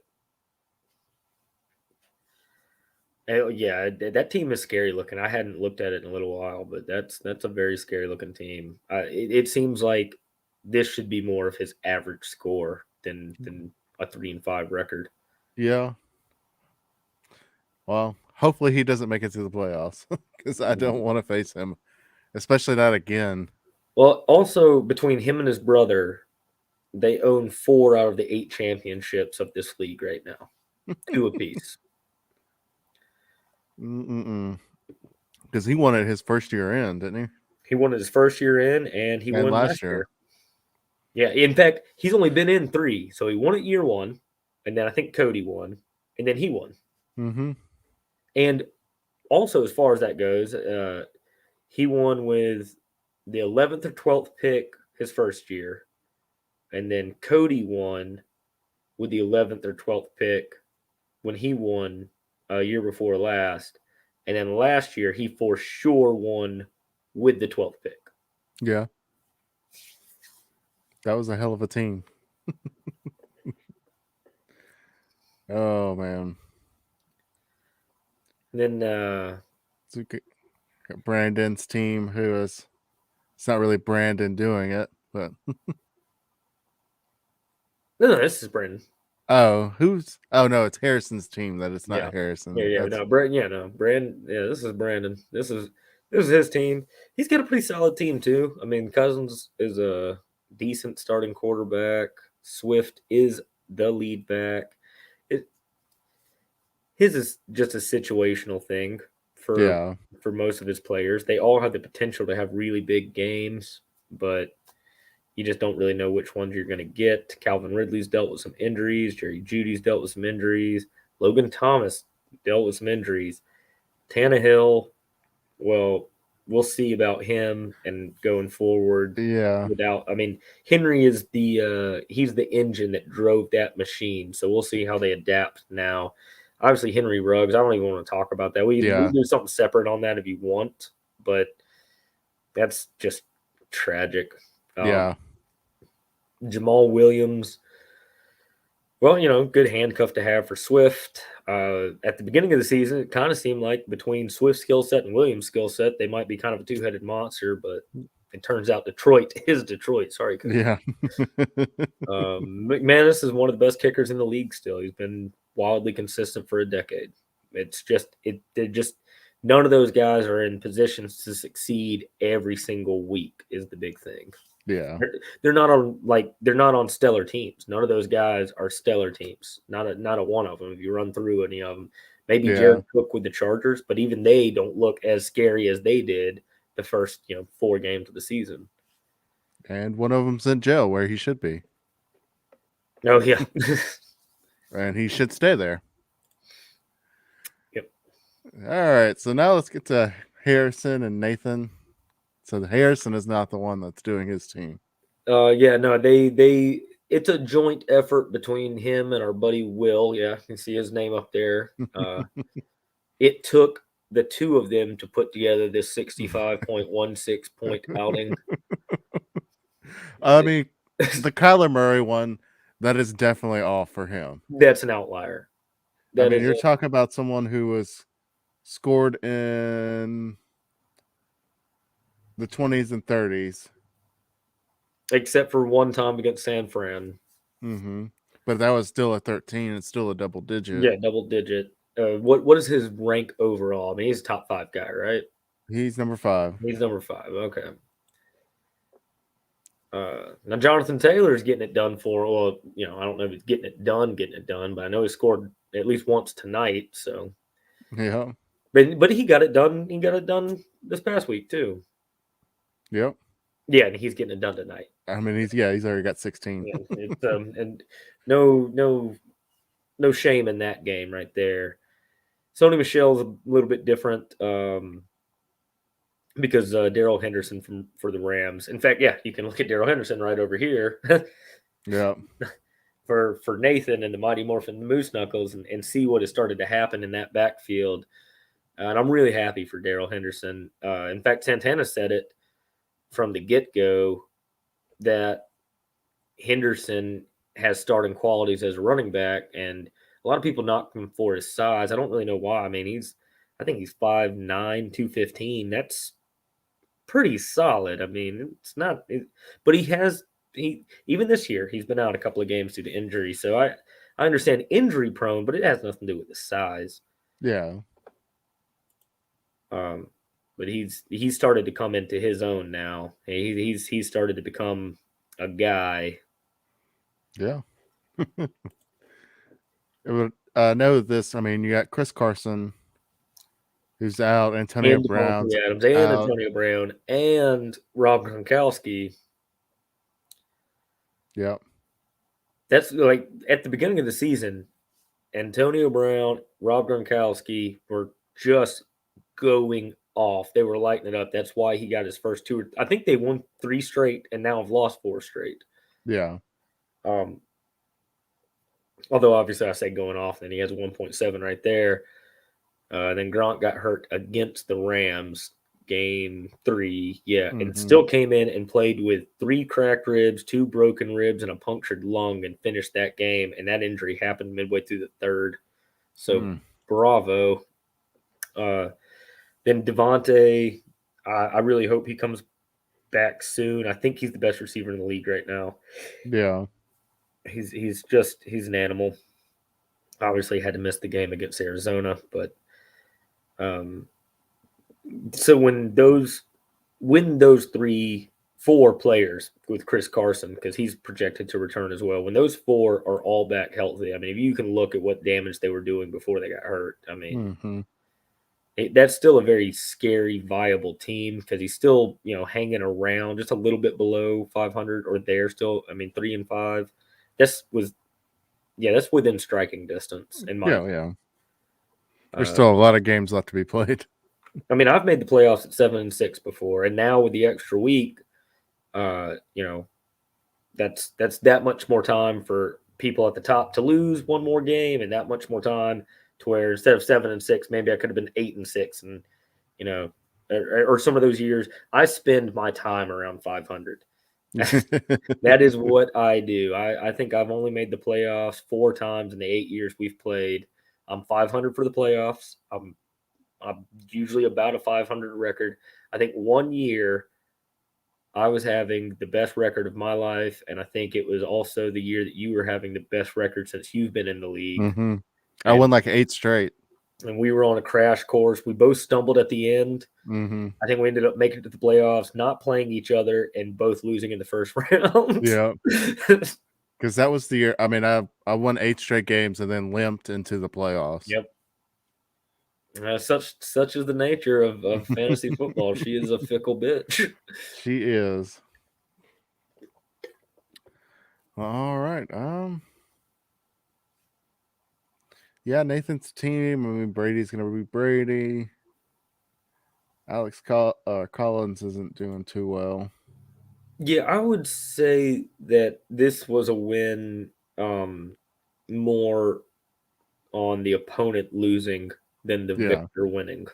yeah, that team is scary looking. I hadn't looked at it in a little while, but that's a very scary looking team. It seems like this should be more of his average score than a 3-5 record. Yeah. Well, hopefully he doesn't make it to the playoffs because I don't want to face him, especially not again. Well, also between him and his brother, they own 4 out of the 8 championships of this league right now, 2 apiece. Because he won it his first year in, didn't he? He won it his first year in, and he won last year. Yeah, in fact, he's only been in 3. So he won it year 1, and then I think Cody won, and then he won. Mm-hmm. And also, as far as that goes, he won with the 11th or 12th pick his first year, and then Cody won with the 11th or 12th pick when he won a year before last. And then last year, he for sure won with the 12th pick. Yeah. That was a hell of a team. Oh, man. And then Brandon's team, who is, it's not really Brandon doing it, but. No, this is Brandon. Oh, no, it's Harrison's team that it's not Harrison. Brandon. Yeah, this is Brandon. This is his team. He's got a pretty solid team too. I mean, Cousins is a decent starting quarterback. Swift is the lead back. His is just a situational thing for most of his players. They all have the potential to have really big games, but You just don't really know which ones you're going to get. Calvin Ridley's dealt with some injuries. Jerry Judy's dealt with some injuries. Logan Thomas dealt with some injuries. Tannehill, well, we'll see about him and going forward. Yeah. Henry is he's the engine that drove that machine. So we'll see how they adapt now. Obviously, Henry Ruggs, I don't even want to talk about that. We do something separate on that if you want, but that's just tragic. Yeah. Jamal Williams, well, good handcuff to have for Swift. At the beginning of the season, it kind of seemed like between Swift's skill set and Williams' skill set, they might be kind of a two-headed monster, but it turns out Detroit is Detroit. Sorry, Coach. Yeah. McManus is one of the best kickers in the league still. He's been wildly consistent for a decade. It's just none of those guys are in positions to succeed every single week is the big thing. Yeah. They're not on stellar teams. None of those guys are stellar teams. Not a one of them. If you run through any of them, maybe Jared Cook with the Chargers, but even they don't look as scary as they did the first 4 games of the season. And one of them's in jail where he should be. Oh yeah, and he should stay there. Yep. All right, so now let's get to Harrison and Nathan. So Harrison is not the one that's doing his team. It's a joint effort between him and our buddy Will. Yeah, you can see his name up there. It took the two of them to put together this 65.16 point outing. I mean, the Kyler Murray one, that is definitely off for him. That's an outlier. You're talking about someone who was scored in the 20s and 30s. Except for one time against San Fran. Mm-hmm. But that was still a 13. It's still a double digit. Yeah, double digit. What is his rank overall? I mean, he's a top 5 guy, right? He's number 5. He's number 5. Okay. Now Jonathan Taylor's getting it done for. Well, I don't know if he's getting it done, but I know he scored at least once tonight. So yeah, but he got it done. He got it done this past week too. Yep. Yeah, and he's getting it done tonight. I mean, he's already got 16. Yeah, and no shame in that game right there. Sony Michel's a little bit different because Darrell Henderson for the Rams. In fact, yeah, you can look at Darrell Henderson right over here. Yeah. For Nathan and the Mighty Morphin Moose Knuckles and see what has started to happen in that backfield. And I'm really happy for Darrell Henderson. In fact, Santana said it from the get-go that Henderson has starting qualities as a running back, and a lot of people knock him for his size. I don't really know why. I mean, I think he's 5'9", 215. That's pretty solid. I mean, it's not, but even this year, he's been out a couple of games due to injury. So I understand injury prone, but it has nothing to do with the size. Yeah. But he's started to come into his own now. He's started to become a guy. Yeah. Know this. I mean, you got Chris Carson, who's out, Antonio Brown, Adams, and Antonio Brown, and Rob Gronkowski. Yeah. That's like at the beginning of the season, Antonio Brown, Rob Gronkowski were just going off. They were lighting it up. That's why he got his first 2. I think they won 3 straight and now have lost 4 straight. Yeah. Although obviously I say going off, and he has a 1.7 right there. Then Gronk got hurt against the Rams, game 3. Yeah, and still came in and played with 3 cracked ribs, 2 broken ribs, and a punctured lung, and finished that game. And that injury happened midway through the 3rd. So bravo. Then Devante, I really hope he comes back soon. I think he's the best receiver in the league right now. Yeah. He's an animal. Obviously had to miss the game against Arizona, but so when those 4 players with Chris Carson, because he's projected to return as well, when those 4 are all back healthy, I mean, if you can look at what damage they were doing before they got hurt, I mean, that's still a very scary, viable team because he's still, hanging around just a little bit below 500 or there still. I mean, 3-5. That's within striking distance in my Yeah, opinion. yeah. There's still a lot of games left to be played. I mean, I've made the playoffs at 7-6 before, and now with the extra week, that's that much more time for people at the top to lose one more game, and that much more time to where instead of 7-6, maybe I could have been 8-6, and or some of those years I spend my time around 500. That is what I do. I think I've only made the playoffs 4 times in the 8 years we've played. I'm 500 for the playoffs. I'm usually about a 500 record. I think one year I was having the best record of my life, and I think it was also the year that you were having the best record since you've been in the league. Mm-hmm. I And won like 8 straight. and we were on a crash course. We both stumbled at the end. Mm-hmm. I think we ended up making it to the playoffs, not playing each other, and both losing in the first round. Yeah. Because that was the year. I mean, I won 8 straight games and then limped into the playoffs. Yep. Such is the nature of fantasy football. She is a fickle bitch. She is. All right. Yeah, Nathan's team. I mean, Brady's gonna be Brady. Alex Collins isn't doing too well. Yeah, I would say that this was a win more on the opponent losing than the Yeah. victor winning.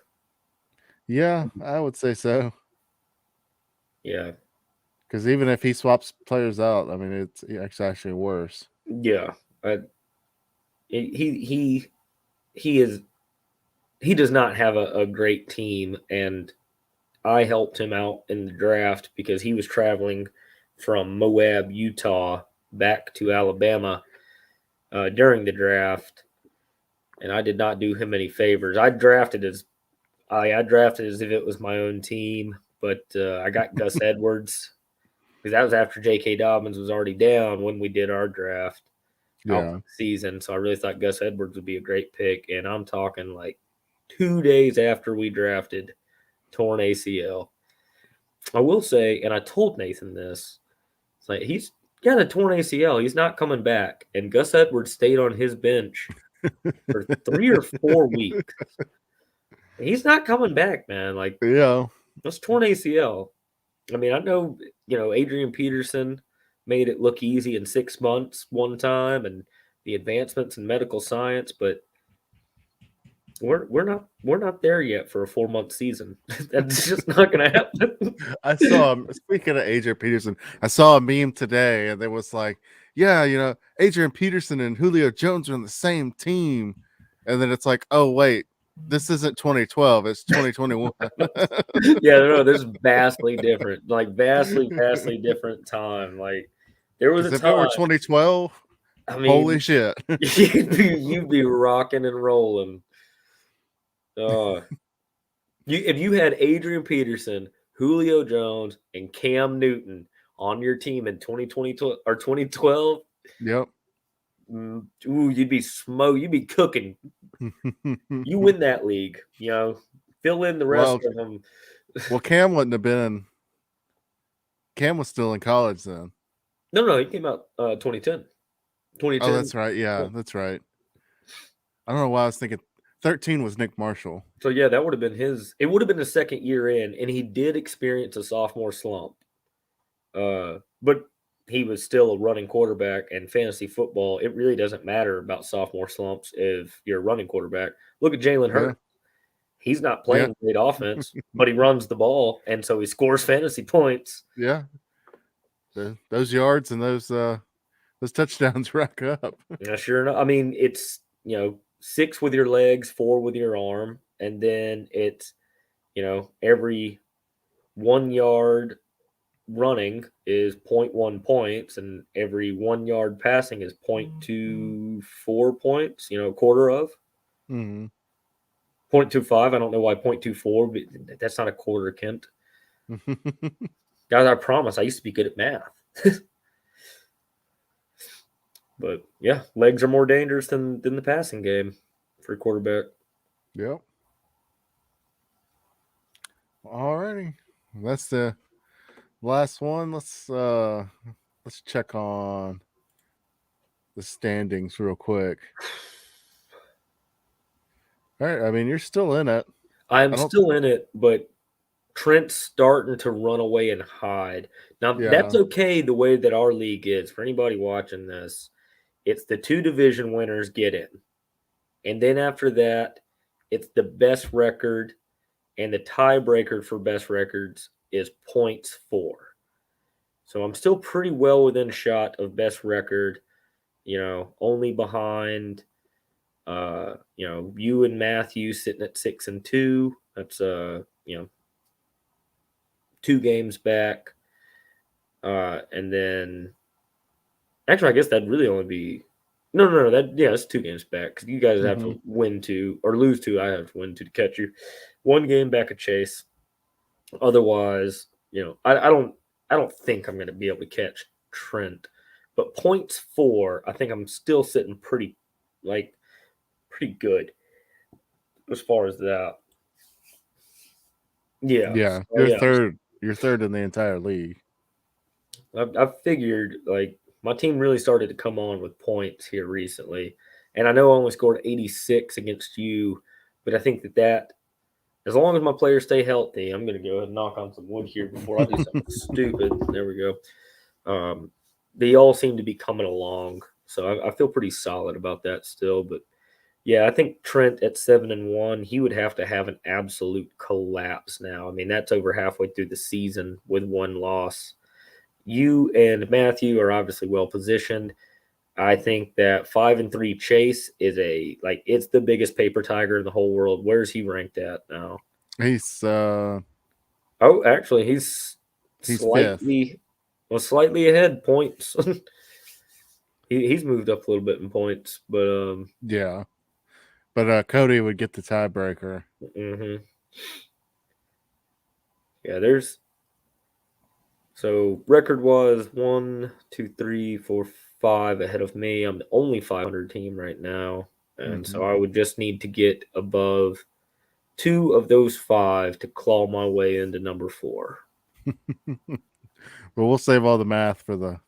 Yeah, I would say so. Yeah. Because even if he swaps players out, I mean, it's actually worse. Yeah. He does not have a great team, and I helped him out in the draft because he was traveling from Moab, Utah, back to Alabama during the draft, and I did not do him any favors. I drafted as if it was my own team, but I got Gus Edwards because that was after J.K. Dobbins was already down when we did our draft out for Yeah. the season. So I really thought Gus Edwards would be a great pick, and I'm talking like 2 days after we drafted, torn ACL. I will say, and I told Nathan this, it's like he's got a torn ACL. He's not coming back. And Gus Edwards stayed on his bench for 3 or 4 weeks. He's not coming back, man. Like, Yeah. that's torn ACL. I mean, I know, Adrian Peterson made it look easy in 6 months one time and the advancements in medical science, but we're not there yet for a 4 month season. That's just not gonna happen. I saw speaking of Adrian Peterson, I saw a meme today and it was like, yeah, Adrian Peterson and Julio Jones are on the same team. And then it's like, oh wait, this isn't 2012, it's 2021. Yeah, no, this is vastly different. Like vastly different time. Like there was a If it were time. 2012, I mean, holy shit. you'd be rocking and rolling. If you had Adrian Peterson, Julio Jones, and Cam Newton on your team in 2020 or 2012, Yep. you'd be you'd be cooking. You win that league, fill in the rest of them. Well, Cam wouldn't have been. Cam was still in college then. No, he came out 2010. 2010. Oh, that's right. Yeah, that's right. I don't know why I was thinking 13 was Nick Marshall. So yeah, that would have been his. It would have been the second year in, and he did experience a sophomore slump. But he was still a running quarterback, and fantasy football, it really doesn't matter about sophomore slumps if you're a running quarterback. Look at Jalen Hurts. He's not playing great offense, but he runs the ball, and so he scores fantasy points. Yeah. Those yards and those touchdowns rack up. Yeah, sure enough. I mean, it's 6 with your legs, 4 with your arm, and then it's every 1 yard running is 0.1 points, and every 1 yard passing is 0.24 points. Quarter of. Mm-hmm. 0.25. I don't know why 0.24, but that's not a quarter, Kent. Guys, I promise I used to be good at math. But yeah, legs are more dangerous than the passing game for a quarterback. Yep. Alrighty, that's the last one. Let's check on the standings real quick. All right, I mean you're still in it. I'm I don't. still in it, but Trent's starting to run away and hide. Now, that's Yeah. okay the way that our league is. For anybody watching this, it's the 2 division winners get in. And then after that, it's the best record, and the tiebreaker for best records is points for. So I'm still pretty well within shot of best record, only behind you and Matthew sitting at 6-2. That's 2 games back. And then actually I guess that'd really only be no, that's 2 games back because you guys have to win 2 or lose 2. I have to win 2 to catch you. 1 game back of Chase. Otherwise, I don't think I'm gonna be able to catch Trent. But points for, I think I'm still sitting pretty good as far as that. Yeah. Yeah, So, you're yeah. third. You're third in the entire league. I figured my team really started to come on with points here recently, and I know I only scored 86 against you, but I think that as long as my players stay healthy, I'm going to go ahead and knock on some wood here before I do something stupid. There we go. They all seem to be coming along, so I feel pretty solid about that still. But yeah, I think Trent at 7-1, he would have to have an absolute collapse now. I mean, that's over halfway through the season with 1 loss. You and Matthew are obviously well positioned. I think that 5-3 Chase is it's the biggest paper tiger in the whole world. Where's he ranked at now? He's Actually, he's fifth. slightly ahead points. He's moved up a little bit in points, but Yeah, but Cody would get the tiebreaker. Mm-hmm. Yeah, so record was 1, 2, 3, 4, 5 ahead of me. I'm the only 500 team right now, and so I would just need to get above 2 of those 5 to claw my way into number 4. But we'll save all the math for the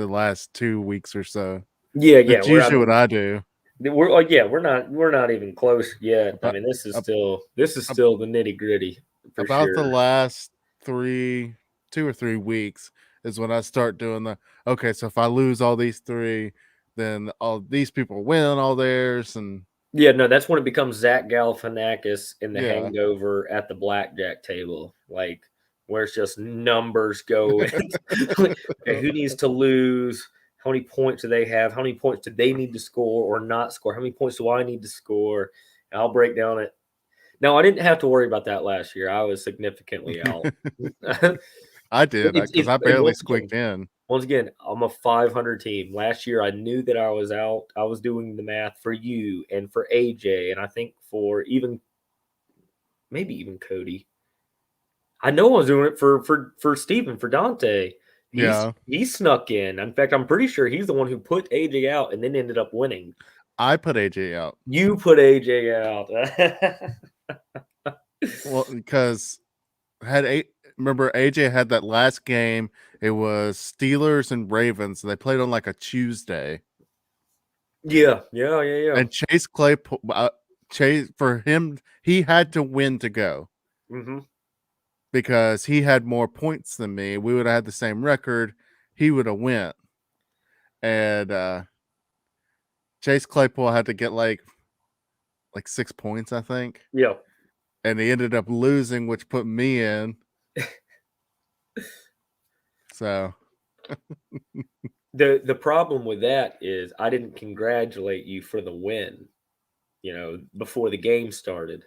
last 2 weeks or so. Yeah. That's usually what I do. We're not even close yet. About, I mean, this is still the nitty gritty for about sure. the last 2 or 3 weeks is when I start doing okay. So if I lose all these 3, then all these people win all theirs, and Yeah, no, that's when it becomes Zach Galifianakis in The yeah. Hangover at the blackjack table, where it's just numbers go. Okay, who needs to lose? How many points do they have? How many points do they need to score or not score? How many points do I need to score? And I'll break down it. No, I didn't have to worry about that last year. I was significantly out. I did because I barely squeaked in. Once again, I'm a 500 team. Last year, I knew that I was out. I was doing the math for you and for AJ, and I think for maybe even Cody. I know I was doing it for Steven, for Dante. He snuck in. In fact, I'm pretty sure he's the one who put AJ out and then ended up winning. I put AJ out. You put AJ out. Well, because remember AJ had that last game. It was Steelers and Ravens. They played on like a Tuesday. Yeah. And Chase Claypool, for him, he had to win to go. Mm-hmm. Because he had more points than me. We would have had the same record. He would have went. And Chase Claypool had to get like 6 points, I think. Yeah. And he ended up losing, which put me in. So the problem with that is I didn't congratulate you for the win, before the game started.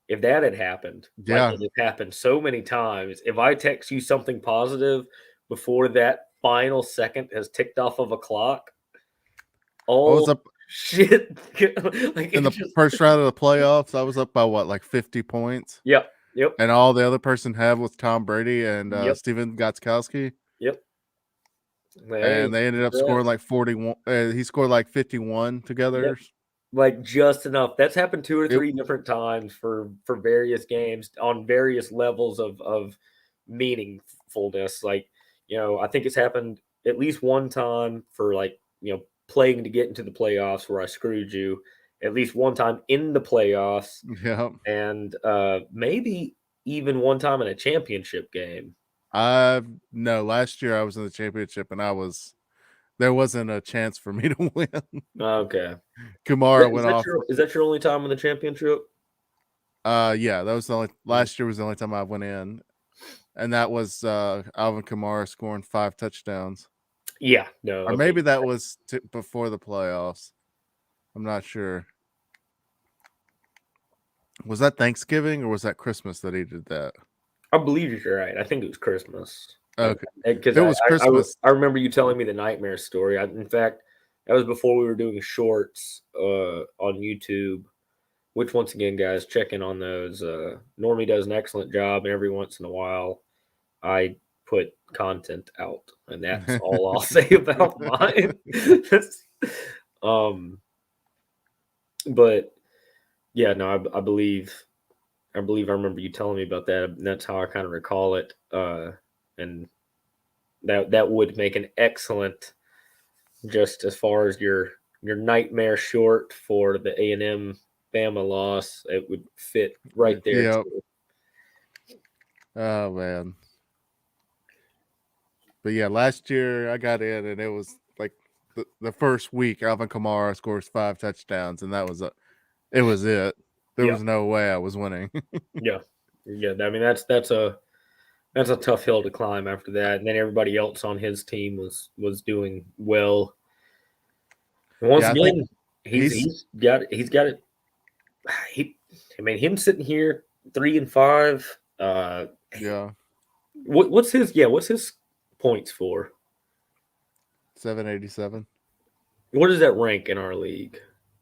If that had happened, like it has happened so many times, if I text you something positive before that final second has ticked off of a clock, shit. In the first round of the playoffs, I was up by like 50 points. Yep. And all the other person had was Tom Brady and Steven Gronkowski. Yep. And they ended up scoring like 41. He scored like 51 together. like just enough. That's happened 2 or 3 different times for various games on various levels of meaningfulness. Like, I think it's happened at least one time for like, playing to get into the playoffs where I screwed you. At least one time in the playoffs, Yeah. and maybe even one time in a championship game. No, last year I was in the championship and there wasn't a chance for me to win. Okay. Kamara went off. Is that your only time in the championship? Yeah, that was the only last year was the only time I went in. And that was Alvin Kamara scoring 5 touchdowns. Yeah, no. Or maybe that was before the playoffs. I'm not sure. Was that Thanksgiving or was that Christmas that he did that? I believe you're right. I think it was Christmas. Okay. Because it was Christmas. I remember you telling me the nightmare story. In fact, that was before we were doing shorts on YouTube, which once again, guys, check in on those. Normie does an excellent job, and every once in a while, I put content out, and that's all I'll say about mine. But yeah, no, I believe I remember you telling me about that. And that's how I kind of recall it. And that would make an excellent, just as far as your nightmare short for the A&M Bama loss, it would fit right there. Yep. Oh man. But yeah, last year I got in and it was like the first week Alvin Kamara scores 5 touchdowns and that was it was it. There was no way I was winning. Yeah. I mean that's a tough hill to climb after that. And then everybody else on his team was doing well. And once again, he's got it. Him sitting here 3-5. Yeah. What's his points for? 787. What does that rank in our league?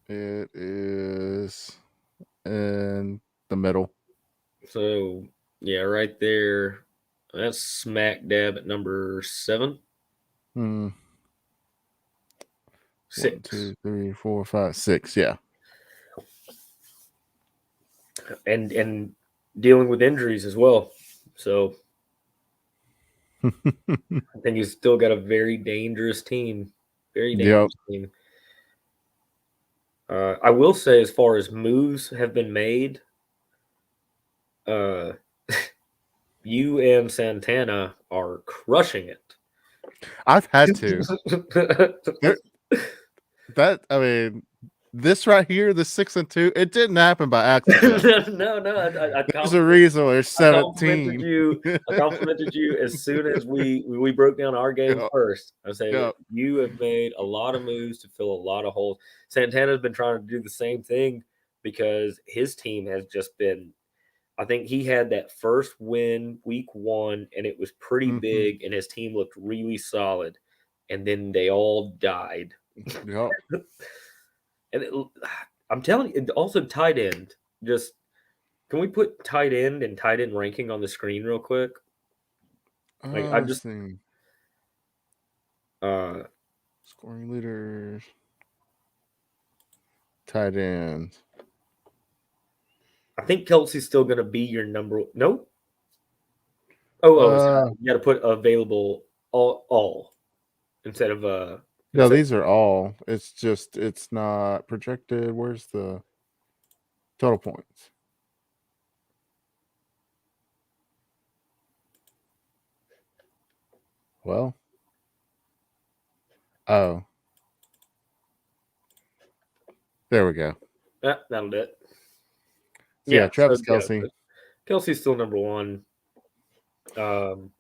It is in the middle. So yeah, right there. That's smack dab at number 7. 6. 1, 2, 3, 4, 5, 6. Yeah. And dealing with injuries as well. So I think he's still got a very dangerous team. Very dangerous team. I will say, as far as moves have been made, you and Santana are crushing it. I've had to. This right here, the 6-2, it didn't happen by accident. No. There's a reason there's 17. I complimented you as soon as we broke down our game first. I said you have made a lot of moves to fill a lot of holes. Santana's been trying to do the same thing because his team has just been. I think he had that first win week 1, and it was pretty big, and his team looked really solid, and then they all died. Yep. And I'm telling you, also tight end. Just can we put tight end and tight end ranking on the screen real quick? Like I just scoring leaders, tight end. I think Kelsey's still going to be your number. Nope. You got to put available all instead of No, these are all. It's just it's not projected. Where's the total points? Well, there we go. That'll do it. Yeah, Travis Kelce. Kelsey's still number 1. Mark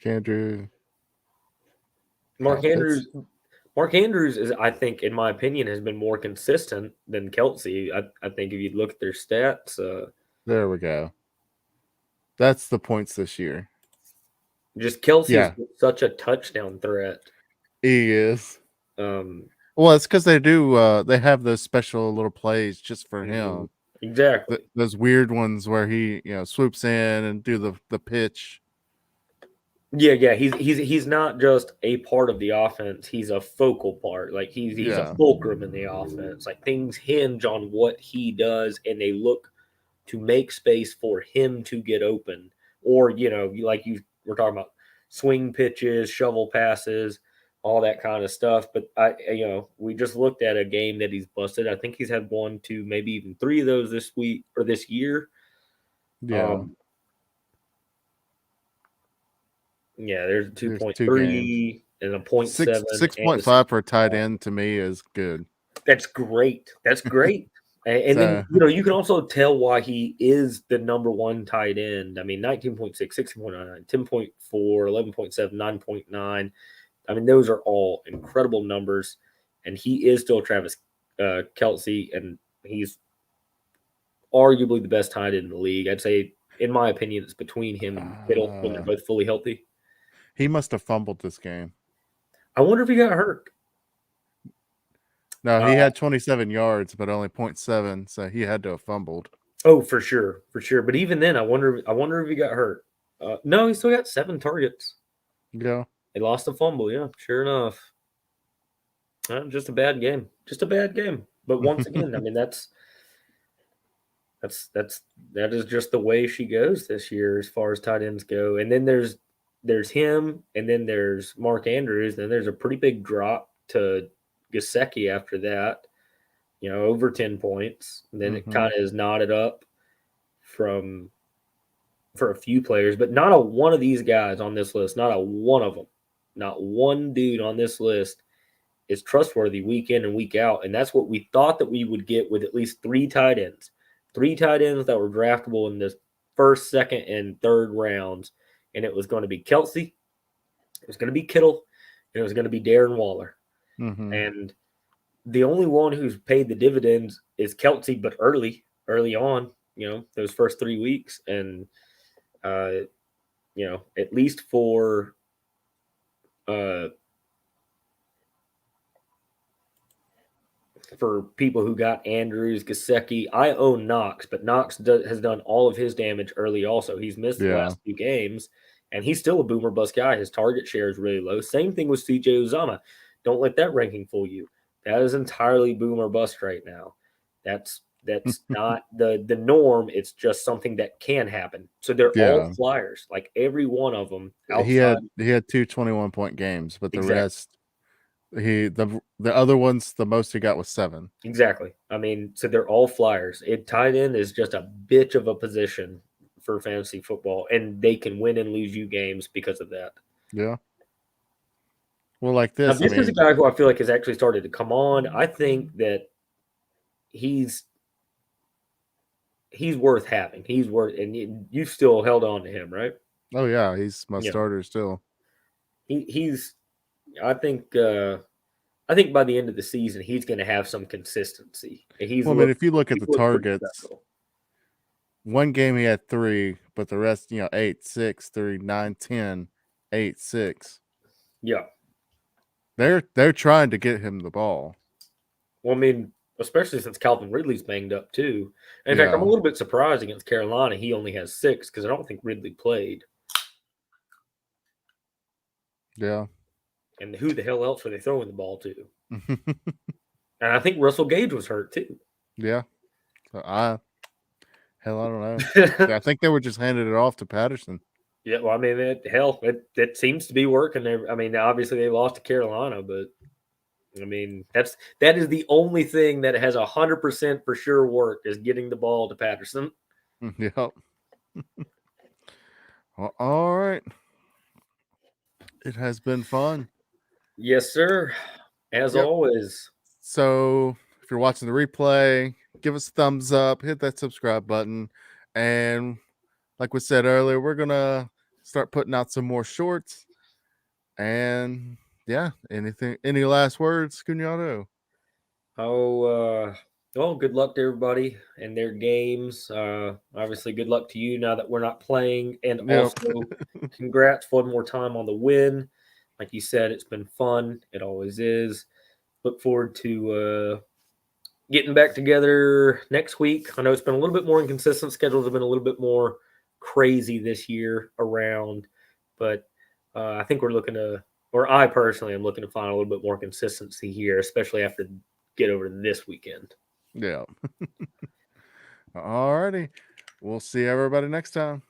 Andrews. Mark Andrews is, I think, in my opinion, has been more consistent than Kelce. I think if you look at their stats, there we go. That's the points this year. Just Kelsey is such a touchdown threat. He is. Well, it's because they do. They have those special little plays just for him. Exactly. Those weird ones where he, swoops in and do the pitch. Yeah. He's not just a part of the offense. He's a focal part. Like he's a fulcrum in the offense. Like things hinge on what he does, and they look to make space for him to get open. Or like you were talking about, swing pitches, shovel passes, all that kind of stuff. But we just looked at a game that he's busted. I think he's had 1, 2, maybe even 3 of those this week or this year. Yeah. Yeah, there's There's 2 games. 2.3 and a 0.7 6.5 for a tight end to me is good. That's great. That's great. And then, you can also tell why he is the number 1 tight end. I mean, 19.6, 16.9, 10.4, 11.7, 9.9. I mean, those are all incredible numbers. And he is still Travis Kelce, and he's arguably the best tight end in the league. I'd say, in my opinion, it's between him and Kittle when they're both fully healthy. He must have fumbled this game. I wonder if he got hurt. No, he had 27 yards, but only 0.7, so he had to have fumbled. Oh, for sure. But even then, I wonder if he got hurt. No, he still got 7 targets. Yeah. They lost a fumble, yeah, sure enough. Just a bad game. But once again, I mean, that is just the way she goes this year as far as tight ends go. And then there's him, and then there's Mark Andrews, and there's a pretty big drop to Gesicki after that, over 10 points. And then it kind of is knotted up for a few players, but not a one of these guys on this list, not a one of them, not one dude on this list is trustworthy week in and week out. And that's what we thought that we would get with at least 3 tight ends that were draftable in the first, second, and third rounds. And it was going to be Kelce, it was going to be Kittle, and it was going to be Darren Waller. And the only one who's paid the dividends is Kelce, but early on, those first 3 weeks. And, at least for people who got Andrews, Gesicki, I own Knox, but Knox has done all of his damage early also. He's missed the last few games, and he's still a boomer bust guy. His target share is really low. Same thing with CJ Uzomah. Don't let that ranking fool you. That is entirely boomer bust right now. That's not the norm. It's just something that can happen. So they're all flyers, like every one of them. Outside. He had 2 21-point games, but the rest, the other ones, the most he got was 7. Exactly. I mean, so they're all flyers. Tight end is just a bitch of a position for fantasy football, and they can win and lose you games because of that. Yeah. Well, like this. Now, this is a guy who I feel like has actually started to come on. I think that he's worth having. And you've still held on to him, right? Oh yeah, he's my starter still. He's. I think by the end of the season, he's going to have some consistency. If you look at the targets, one game he had 3, but the rest, 8, 6, 3, 9, 10, 8, 6. Yeah. They're trying to get him the ball. Well, I mean, especially since Calvin Ridley's banged up too. And in fact, I'm a little bit surprised against Carolina. He only has 6 because I don't think Ridley played. Yeah. And who the hell else were they throwing the ball to? And I think Russell Gage was hurt too. Yeah. So I don't know. I think they were just handing it off to Patterson. Yeah, well, I mean, it seems to be working there. I mean, obviously they lost to Carolina, but I mean, that is the only thing that has 100% for sure worked is getting the ball to Patterson. Yep. Well, all right. It has been fun. Yes, sir. As always. So if you're watching the replay, give us a thumbs up, hit that subscribe button. And like we said earlier, we're going to start putting out some more shorts. And yeah, any last words, Cunyato? Well, good luck to everybody and their games. Obviously, good luck to you now that we're not playing. And also, congrats one more time on the win. Like you said, it's been fun. It always is. Look forward to getting back together next week. I know it's been a little bit more inconsistent. Schedules have been a little bit more crazy this year around. But I think we're looking to, or I personally am looking to find a little bit more consistency here, especially after get over this weekend. Yeah. All righty. We'll see everybody next time.